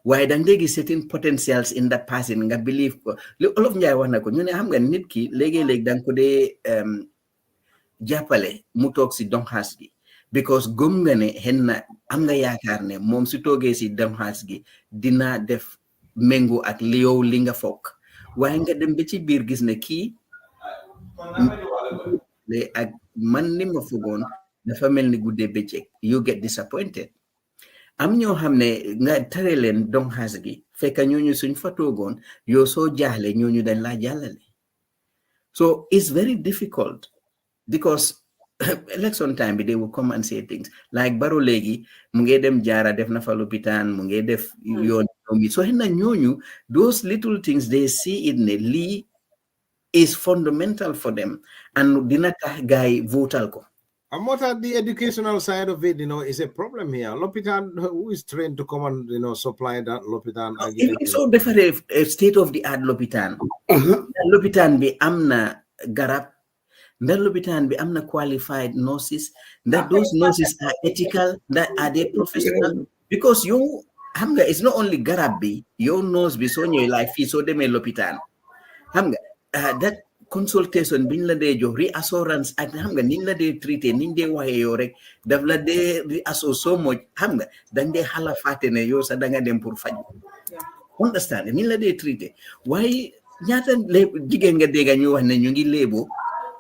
Why don't they get certain potentials in that person? Nga believe ko. All of ñay wax na ko ñu ne xam nga nit ki léegi-léegi dang ko dee jàppale mu toog si donxaas gi because gëm nga ne henna am nga yaakaar ne moom su toogee si donxaas gi dina def mengo ak yow li nga fokk waaye nga dem ba ci biir gis ne kii ak man ni ma fogoon dafa mel ni guddee bëccëg you get disappointed. Am ñoo xam ne nga tere leen donxaas gi fekk ñooñu suñ fa toogoon yow soo jaaxle ñooñu dañ laa jàllale. So it's very difficult because election time they will come and say things like Barrow léegi mu ngi dem jaara def na fa lopitaan mu ngi def yoon so henna ñooñu those little things they see it ne lii is fundamental for them and dina tax gaay votal ko. And what are the educational side of it, is a problem here. Lopitan, who is trained to come and, supply that Lopitan? So different a state of the art Lopitan. Lopitan be amna garab That lopitaan be amna qualified nurses, that those nurses are ethical, that are they professional, because you hamga, it's not only garabi, your nose be so your life so they may lopitaan. Hamga, that consultation bin la de jo reassurance at hamga nin la de treaté nin de waxe yo rek daf la de reassure so much hamga dañ de xala fatene yo sa da nga dem pour faj. Understand nin la de treaté why ñaata jigéen nga dégg ñu wax ne ñu ngi léebo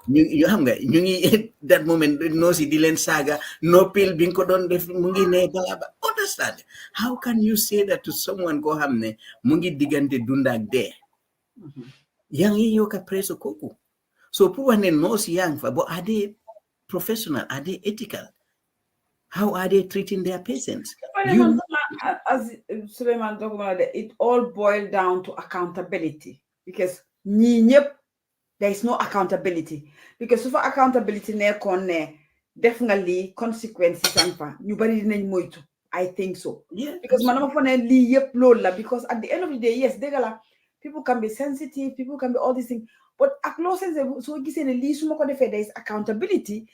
ñu xam nga ñu ngi that moment no si di leen saaga no pil bi nga ko doon def mu ngi ne bala ba. Understand how can you say that to someone koo xam ne mu ngi diggante dund ak dee yaa ngi yokk preso kooku so pour wax ne no si yaa ngi fa but are they professional, are they ethical, how are they treating their patients? As Suleiman talked about, it all boiled down to accountability, because there is no accountability. Because for accountability, definitely consequences. I think so. Yeah. Because because at the end of the day, yes, people can be sensitive, people can be all these things. But so there is accountability.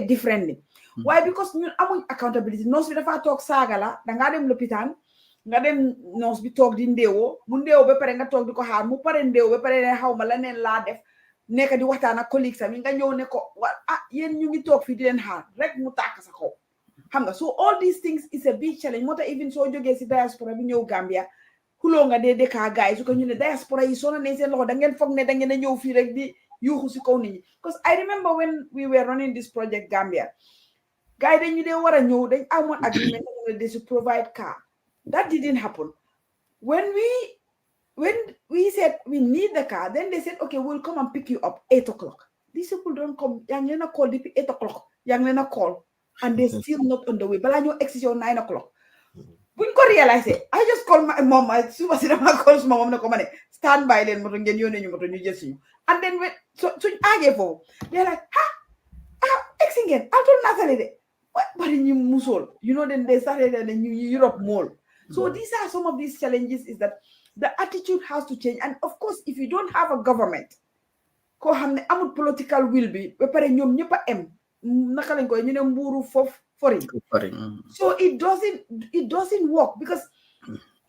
Differently. Why? Because you have accountability. Nurse bi dafa tok saga la da nga dem l'hôpital nga dem nurse bi tok di ndewo mu ndewo ba pare nga tok diko xaar mu pare ndewo ba pare ne xawma la neen la def nek di waxtaan ak colleagues am nga ñew ne ko yeen ñu ngi tok fi di len xaar rek mu tak sa ko xam nga. So all these things is a big challenge. Mota even so joge ci diaspora bi ñew Gambia xulo nga de ka guys su ko ñu ne diaspora yi sona ne seen loxo da ngeen fogg ne da ngeen ñew fi rek di because I remember when we were running this project Gambia, guys, then you didn't want to know, then I want agreement that they should provide car. That didn't happen. When we said we need the car, then they said, okay, we'll come and pick you up 8 o'clock. These people don't come. Young Lena call 8 o'clock. Young Lena call, and they're still not on the way. But I know exit your 9 o'clock. We got realize it. I just called my mom. I super cinema calls my mom to come and stand by then, but and then when so I gave for they're like, again. I told Natalie, but in you musol, then they started in the new Europe mall. So these are some of these challenges, is that the attitude has to change. And of course, if you don't have a government, political will be so it doesn't work, because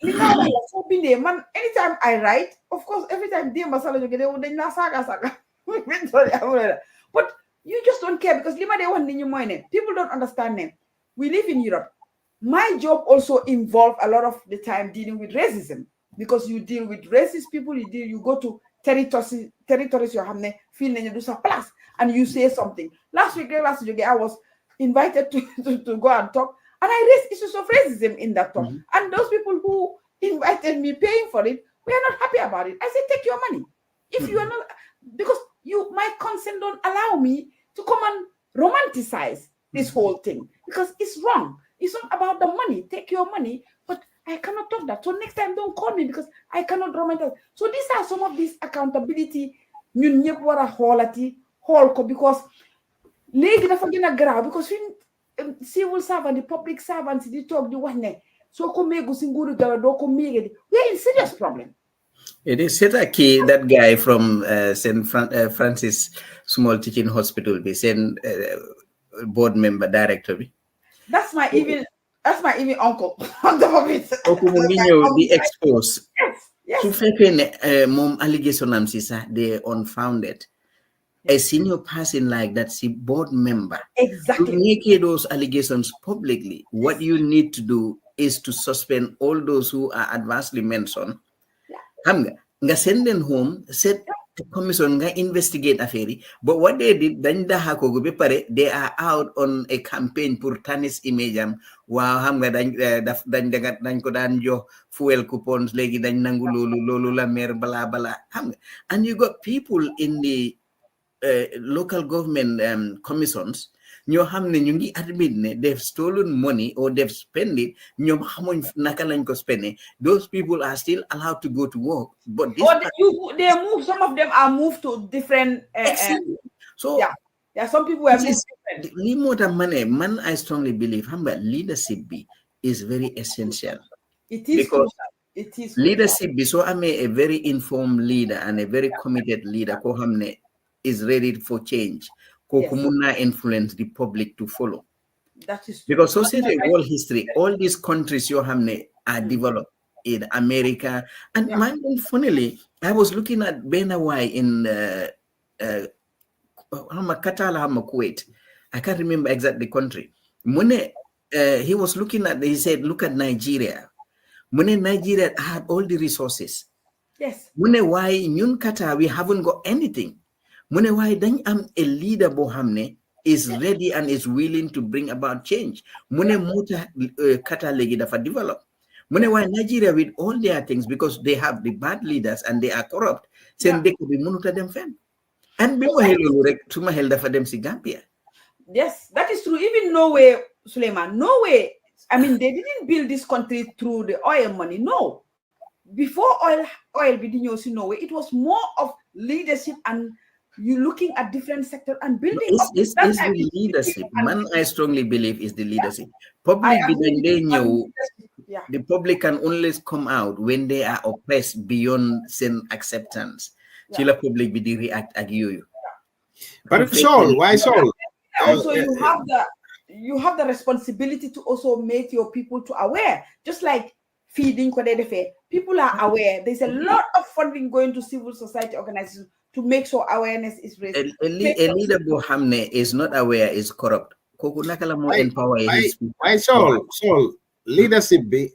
anytime I write, of course, every time but you just don't care, because people don't understand them. We live in Europe. My job also involved a lot of the time dealing with racism, because you deal with racist people, you go to territories you have and you say something. Last week I was invited to go and talk, and I raised issues of racism in that talk. And those people who invited me, paying for it, we are not happy about it. I said, take your money. If you are not, because my consent don't allow me to come and romanticize this whole thing, because it's wrong. It's not about the money. Take your money, but I cannot talk that. So next time, don't call me, because I cannot romanticize. So these are some of these accountability. Because legi dafa gëna graw, because civil servant, the public servants, they talk the one. So we are in serious problem. It is Setaki, that guy from St. Francis Small Teaching Hospital, be sent board member director. That's my even uncle on top of it. The expose. Yes. To fake mom allegation they unfounded. A senior person like that, see board member. Exactly. To make those allegations publicly, what you need to do is to suspend all those who are adversely mentioned. Nga send them home, set the commission nga investigate affair. But what they did, they are out on a campaign for tarnish image. Wow, dañ ko daan jox fuel coupons legi dañ nangu lolu la mer bala bala. And you got people in the local government commissions, ñoo xamne ñu ngi admit ne they've stolen money or they've spent it, ñoom xamuñ naka lañ ko spend. Those people are still allowed to go to work, but they move. Some of them are moved to different. So yeah, some people are moved different. Man, I strongly believe leadership is very essential. It is because It is leadership bi so amé a very informed leader and a very committed leader ko xamné is ready for change. Koku mun na influence the public to follow. That is true. Because society world history, all these countries you hamne are developed in America. And funnily, I was looking at Benawai in Kuwait. I can't remember exactly the country. He was looking at, he said, look at Nigeria. Nigeria had all the resources. Yes. Why Nyun Qatar, we haven't got anything. Why then I'm a leader bohamne is ready and is willing to bring about change. Muta Qatar legi dafa develop. Why Nigeria with all their things, because they have the bad leaders and they are corrupt, send they could be munuta them fen. And tuma hel dafa dem si Gambia. Yes, that is true. Even Norway, Suleiman, Norway, I mean, they didn't build this country through the oil money. No. Before oil being used in Norway, it was more of leadership and you looking at different sectors and building up. It's the leadership. Man, I strongly believe is the leadership. Public the public can only come out when they are oppressed beyond sin acceptance. Chila public be react ag you. But Saul, why Saul? Also, you have the responsibility to also make your people to aware, just like feeding people are aware. There's a lot of funding going to civil society organizations to make sure awareness is raised. A leader bohamne is not aware, is corrupt. Why Saul? Leadership be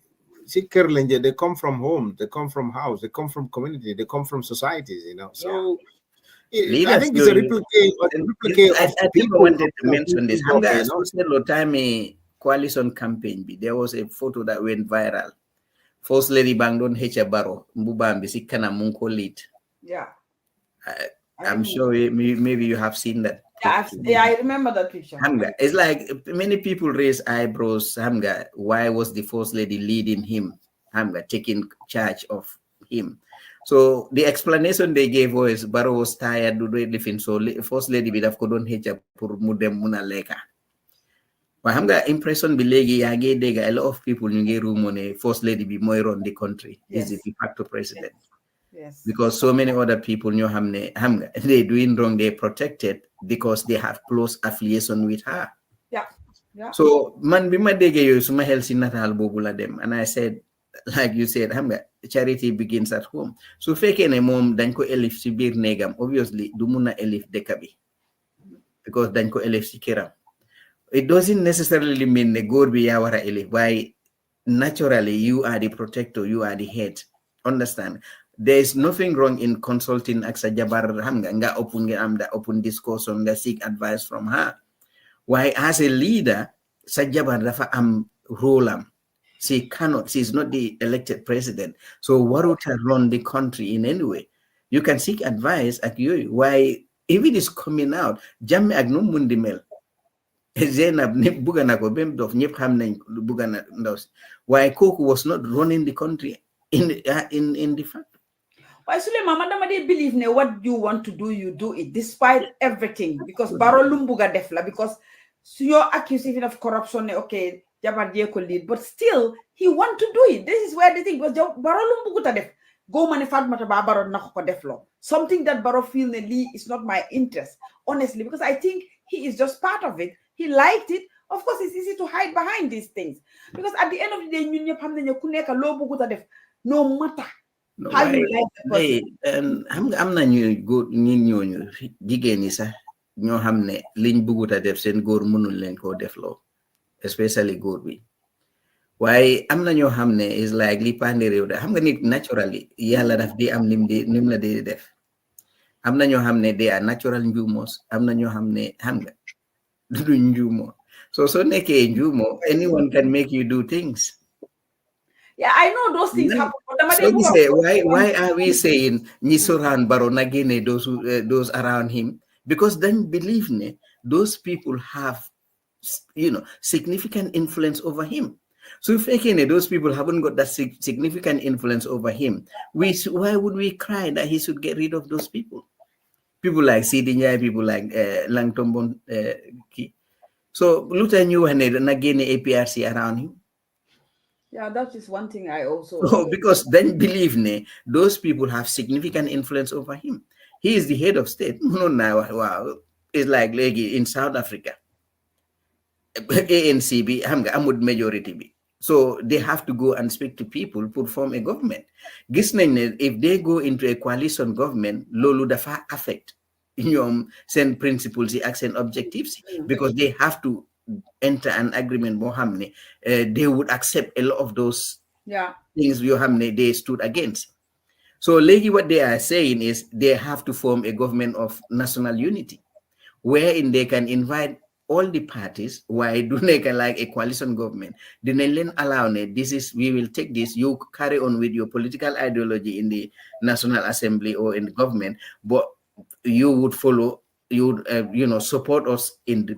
they come from home, they come from house, they come from community, they come from societies, you know. So I think it's a replicate I people wanted to mention this. Coalition campaign. There was a photo that went viral. First Lady Bangdon Hecha Baro, Mbubambi Sikana Munko lead. Yeah. I'm sure maybe you have seen that. Yeah, I remember that picture. It's like many people raise eyebrows. Why was the First Lady leading him? Taking charge of him. So the explanation they gave was Baro was tired to living, so First Lady bit of couldn't hitch up for Mudem Muna Leka. But impression bilegi yage dega a lot of people in the room on a First Lady be more on the country. Is the de facto president. Yes. Because so many other people knew they doing wrong, they protected because they have close affiliation with her. Yeah. So man bima dege yo suma helsi natal bobula dem, and I said, like you said, charity begins at home. So fake ne mom danko elif si bir negam, obviously dumuna elif dekabi because danko elif si kiram. It doesn't necessarily mean the good be yawara elif. Why naturally you are the protector, you are the head. Understand? There is nothing wrong in consulting Aksa Jabar nga open discussion, nga seek advice from her. Why as a leader, Sajabar dafa role she's not the elected president. So what would her run the country in any way? You can seek advice at you. Why if it is coming out, Jamme agnum mundimel. Zenab ne bugana ko bemdof nyep hamne bugana ndos. Why Koku was not running the country in the fact. Why Suleiman, madam, they believe ne what you want to do, you do it despite everything. Because Baro Lumbuga defla, because you're accusing of corruption, okay, Jabar Dieko lead, but still he want to do it. This is where the thing was Baro Lumbuga def. Go manufacture Baro Nako deflo. Something that Baro feel is not my interest, honestly, because I think he is just part of it. He liked it. Of course, it's easy to hide behind these things. Because at the end of the day, no matter how you like the person. I'm not good new Giganisa. No hamne lin buguta def sen gor munul len ko deflo, especially good we. Why am na ñoo xamne is like li pande rew da xam nga nit naturally yalla daf di am nim la de def. Am na ñoo xamne they are natural njumos, am na ñoo xamne xam nga du njumo. So neke njumo, anyone can make you do things. Yeah, I know those things happen. So we say, why are we saying Nisoran Baro Nagene, those around him? Because then believe me, those people have, significant influence over him. So if those people haven't got that significant influence over him, why would we cry that he should get rid of those people? People like Sidinya, people like Langtombon Ki. So Luther knew Nagene APRC around him. Yeah, that is one thing I also. So, because then believe me, those people have significant influence over him. He is the head of state. No, now, wow, it's like in South Africa. ANC be amud majority be. So they have to go and speak to people to form a government. Gis nañ ne if they go into a coalition government, lolu dafa affect ñoom seen principles yi ak seen objectives because they have to enter an agreement moo xam ne they would accept a lot of those things yoo xam ne they stood against. So léegi what they are saying is they have to form a government of national unity wherein they can invite all the parties. Why do they like a coalition government? Then allow this is, we will take this, you carry on with your political ideology in the National Assembly or in the government, but you would follow, you would support us in the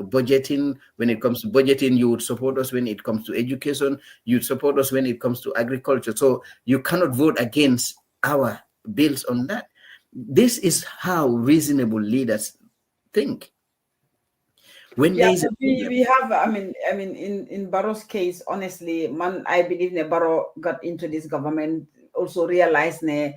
budgeting. When it comes to budgeting, you would support us when it comes to education, you'd support us when it comes to agriculture. So you cannot vote against our bills on that. This is how reasonable leaders think. When we have, I mean, in Barrow's case, honestly, man, I believe Barrow got into this government, also realized this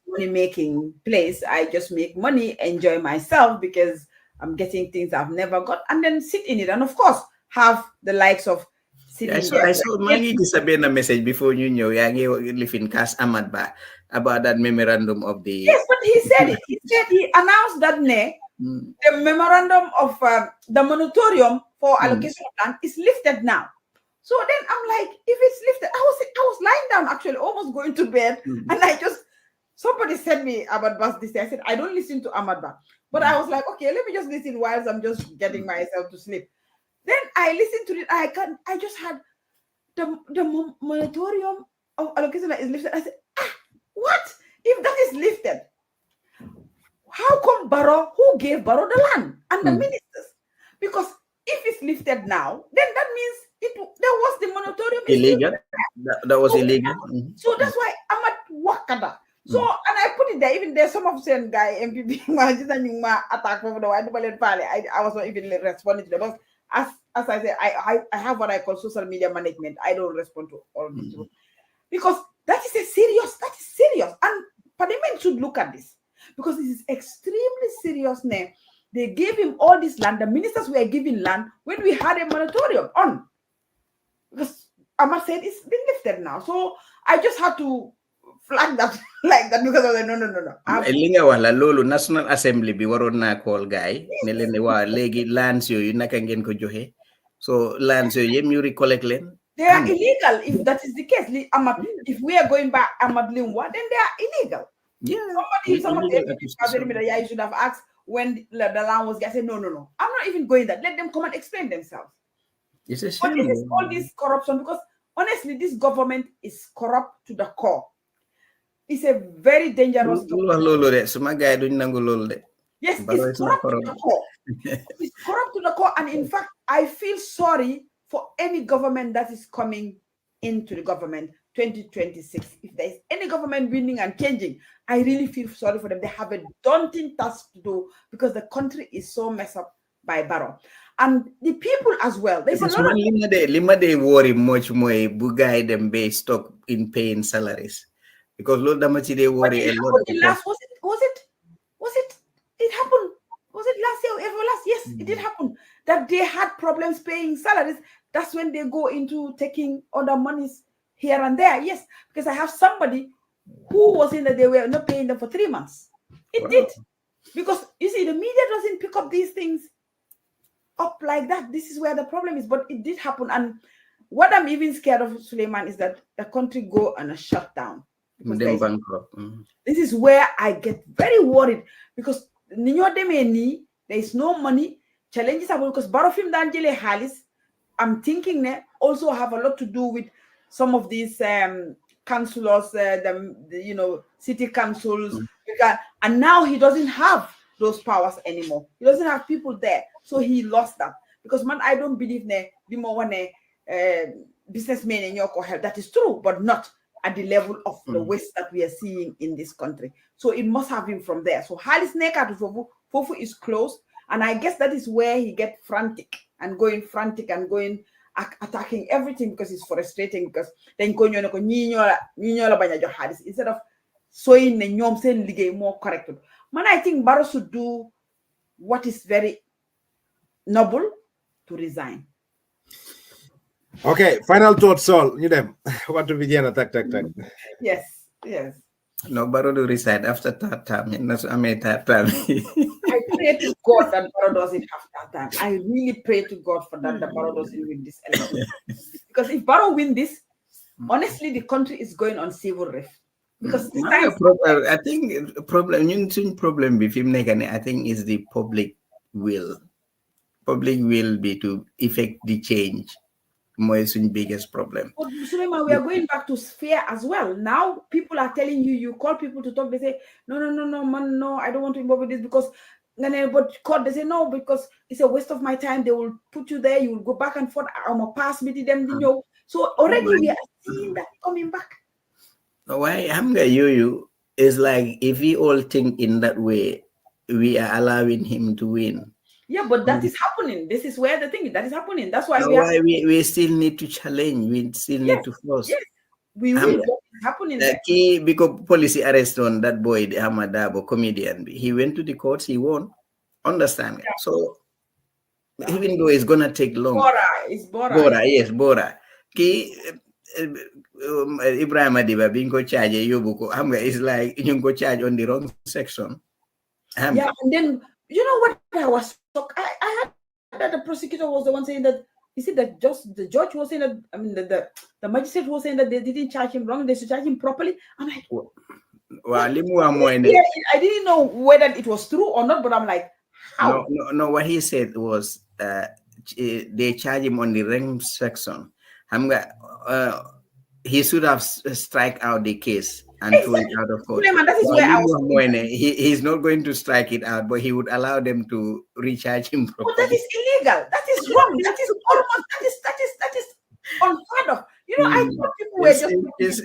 money making place. I just make money, enjoy myself because I'm getting things I've never got, and then sit in it, and of course have the likes of. I saw Maggie Disabena message before you know live in Cas Ahmad Ba about that memorandum of the. Yes, but he said it. He announced that the memorandum of the moratorium for allocation of land is lifted now. So then I'm like, if it's lifted, I was lying down actually, almost going to bed, and somebody said me about Bas this. I said I don't listen to Ahmad Ba, but I was like, okay, let me just listen whilst I'm just getting myself to sleep. Then I listened to it. I just had the moratorium of allocation that is lifted. I said, what? If that is lifted, how come Barrow, who gave Barrow the land and the ministers? Because if it's lifted now, then that means there was the moratorium illegal. That was illegal. So that's why I'm at Wakada. So and I put it there. Even there's some of the guy MPP attack over the I was not even responding to them. As I said, I have what I call social media management. I don't respond to all of this because that is serious, and Parliament should look at this because this is extremely serious. They gave him all this land. The ministers were given land when we had a moratorium on. Because Ahmad said it's been lifted now, so I just had to flag that like that because I was like, no. National Assembly be waroon na call guy ne leen wa legi lands yooyu naka ngeen ko joxe. So lands yooyu yem you recollect leen. They are illegal if that is the case. If we are going by Ahmad Limwa, then they are illegal. Yeah. Somebody you should have asked when the land was. I said no. I'm not even going that. Let them come and explain themselves. It's a shame. But this is all this corruption because honestly, this government is corrupt to the core. It's a very dangerous government. Yes, it's corrupt to the core. It's corrupt to the core, and in fact, I feel sorry for any government that is coming into the government 2026. If there is any government winning and changing, I really feel sorry for them. They have a daunting task to do because the country is so messed up by Barrow. And the people as well. There's a lot of Lima they worry much more Bugay them based stock in paying salaries. Because Lord Damachi they worry a lot. Was it? It happened. Was it last year or ever last? Yes, it did happen. That they had problems paying salaries. That's when they go into taking other monies here and there. Yes, because I have somebody who was in that they were not paying them for 3 months. It did. Because you see, the media doesn't pick up these things up like that. This is where the problem is. But it did happen. And what I'm even scared of, Suleiman, is that the country go on a shutdown. This is where I get very worried because there is no money. Challenges are because Barofim Danjele Halis, I'm thinking also have a lot to do with some of these councillors, city councils, and now he doesn't have those powers anymore. He doesn't have people there, so he lost that. Because man, I don't believe businessmen in your help. That is true, but not at the level of the waste that we are seeing in this country. So it must have been from there. So Halis Neka to Fofu is closed. And I guess that is where he gets frantic and going attacking everything because it's frustrating because then ko ñoo ne ko ñi ñoo la baña jox xaalis instead of showing ne ñoom seen liggéey more correct. Man, I think Barrow should do what is very noble to resign. Okay, final thoughts, Sol. You them. What to begin? Tak. Yes. No, Barrow to resign after third term. I mean, third term. I pray to God that Barrow doesn't have that time. I really pray to God for that Barrow doesn't win this election. Because if Barrow win this, honestly, the country is going on civil rift. Because this time, I think problem with him, I think is the public will. Public will be to effect the change. More biggest problem. But Suleiman, we are going back to sphere as well. Now people are telling you call people to talk. They say, no, man, no, I don't want to involve with this because but court, they say no, because it's a waste of my time. They will put you there, you will go back and forth. I'm a pass meeting them, you know. So already we are seeing that coming back. Why you is like if we all think in that way, we are allowing him to win. Yeah, but that is happening. This is where the thing is that is happening. That's why we still need to challenge. We still need to force. Yes, we will. What is happening? Because policy arrest on that boy, the Hamadabo comedian, he went to the courts. He won. Understand? Yeah. So even though it's gonna take long. Bora. Yes, Bora. Ibrahim Adiba being go charge Yobuko. Is like you go charge on the wrong section. Yeah, and then you know what I was shocked. I had that the prosecutor was the one saying that that just the judge was saying that the magistrate was saying that they didn't charge him wrong, they should charge him properly. I'm like, well, I didn't know whether it was true or not, but I'm like, how? No, what he said was they charge him on the wrong section. He should have strike out the case and throw it out of court. That is where I was. He's not going to strike it out, but he would allow them to recharge him properly. But that is illegal. That is wrong. That is almost that is unheard of. You know, I thought people were just.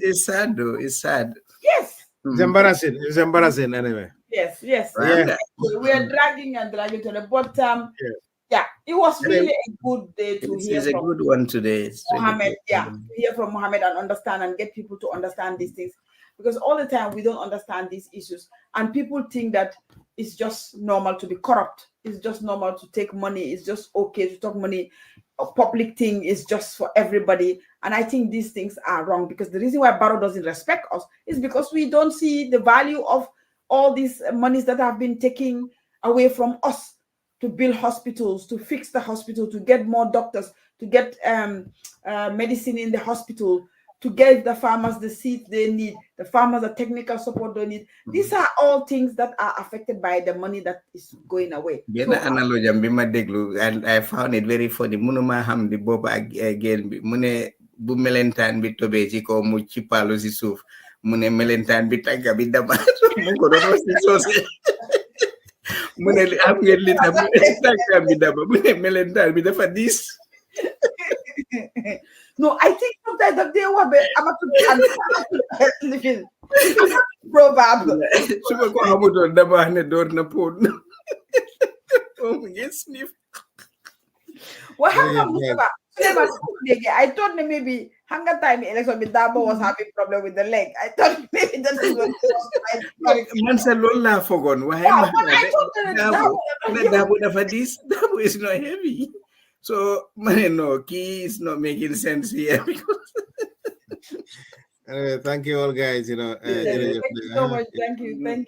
It's sad though. It's sad. Yes. It's embarrassing. It's embarrassing anyway. Yes. Yeah. We are dragging to the bottom. Yeah, it was really a good day to hear from. It's a good one today. Mohammed, to hear from Mohammed and understand and get people to understand these things. Because all the time we don't understand these issues. And people think that it's just normal to be corrupt. It's just normal to take money. It's just okay to talk money. A public thing is just for everybody. And I think these things are wrong. Because the reason why Barrow doesn't respect us is because we don't see the value of all these monies that have been taken away from us to build hospitals, to fix the hospital, to get more doctors, to get medicine in the hospital, to get the farmers the seeds they need, the farmers the technical support they need. These are all things that are affected by the money that is going away. And I found it very funny. Munuma ham di boba again. Mune bu melentan bi tobe ci ko mu ci palu ci suuf. Mune melentan bi tagga bi dama. Mu ko do ci sosé. Mune am ngeen li tam tagga bi dama. Mune melentan bi dafa dis. No, I think sometimes that they were living proverb. Suba ko hamuto dama ne door na pod. Oh, yes, sniff. What happened? I thought maybe hunger time election with Dabo was having problem with the leg. I thought maybe that was man said Lola forgot. Why Dabo is not heavy. So, no, key is not making sense here. Anyway, thank you all, guys. Thank you so much. Thank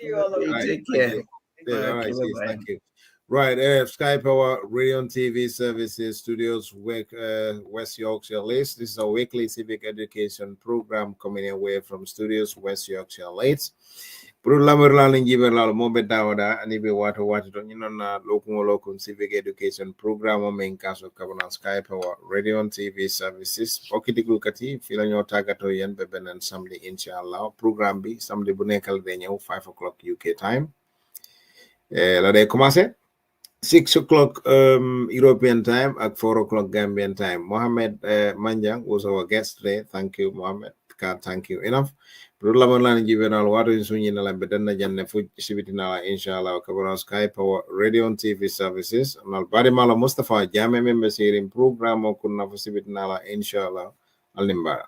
you all of you. Take care. All right, thank you. Right, Sky Power Radio and TV Services Studios, West Yorkshire Leeds. This is a weekly civic education program coming away from Studios West Yorkshire Leeds. Lamerlal Jiberlal Mobe Dawda and Ibe Water na local civic education program o main caso Kabana Sky Power Radio and TV Services. Okitiku kati filanyo tagato yen beben Sunday inshallah. Program bi Sunday bunekal de 5 o'clock UK time. La de commencer 6 o'clock European time at 4 o'clock Gambian time. Mohammed Manjang was our guest today. Thank you, Mohammed. can't thank you enough. Brother Laman Givenal, what is Sunyin Bedana Jan Food Shibitina, inshallah, Kabara Sky Power Radio and TV services. And Barimala Mustafa, Jame members here in program or Kunna for Sibitinala, inshallah, Alimbara.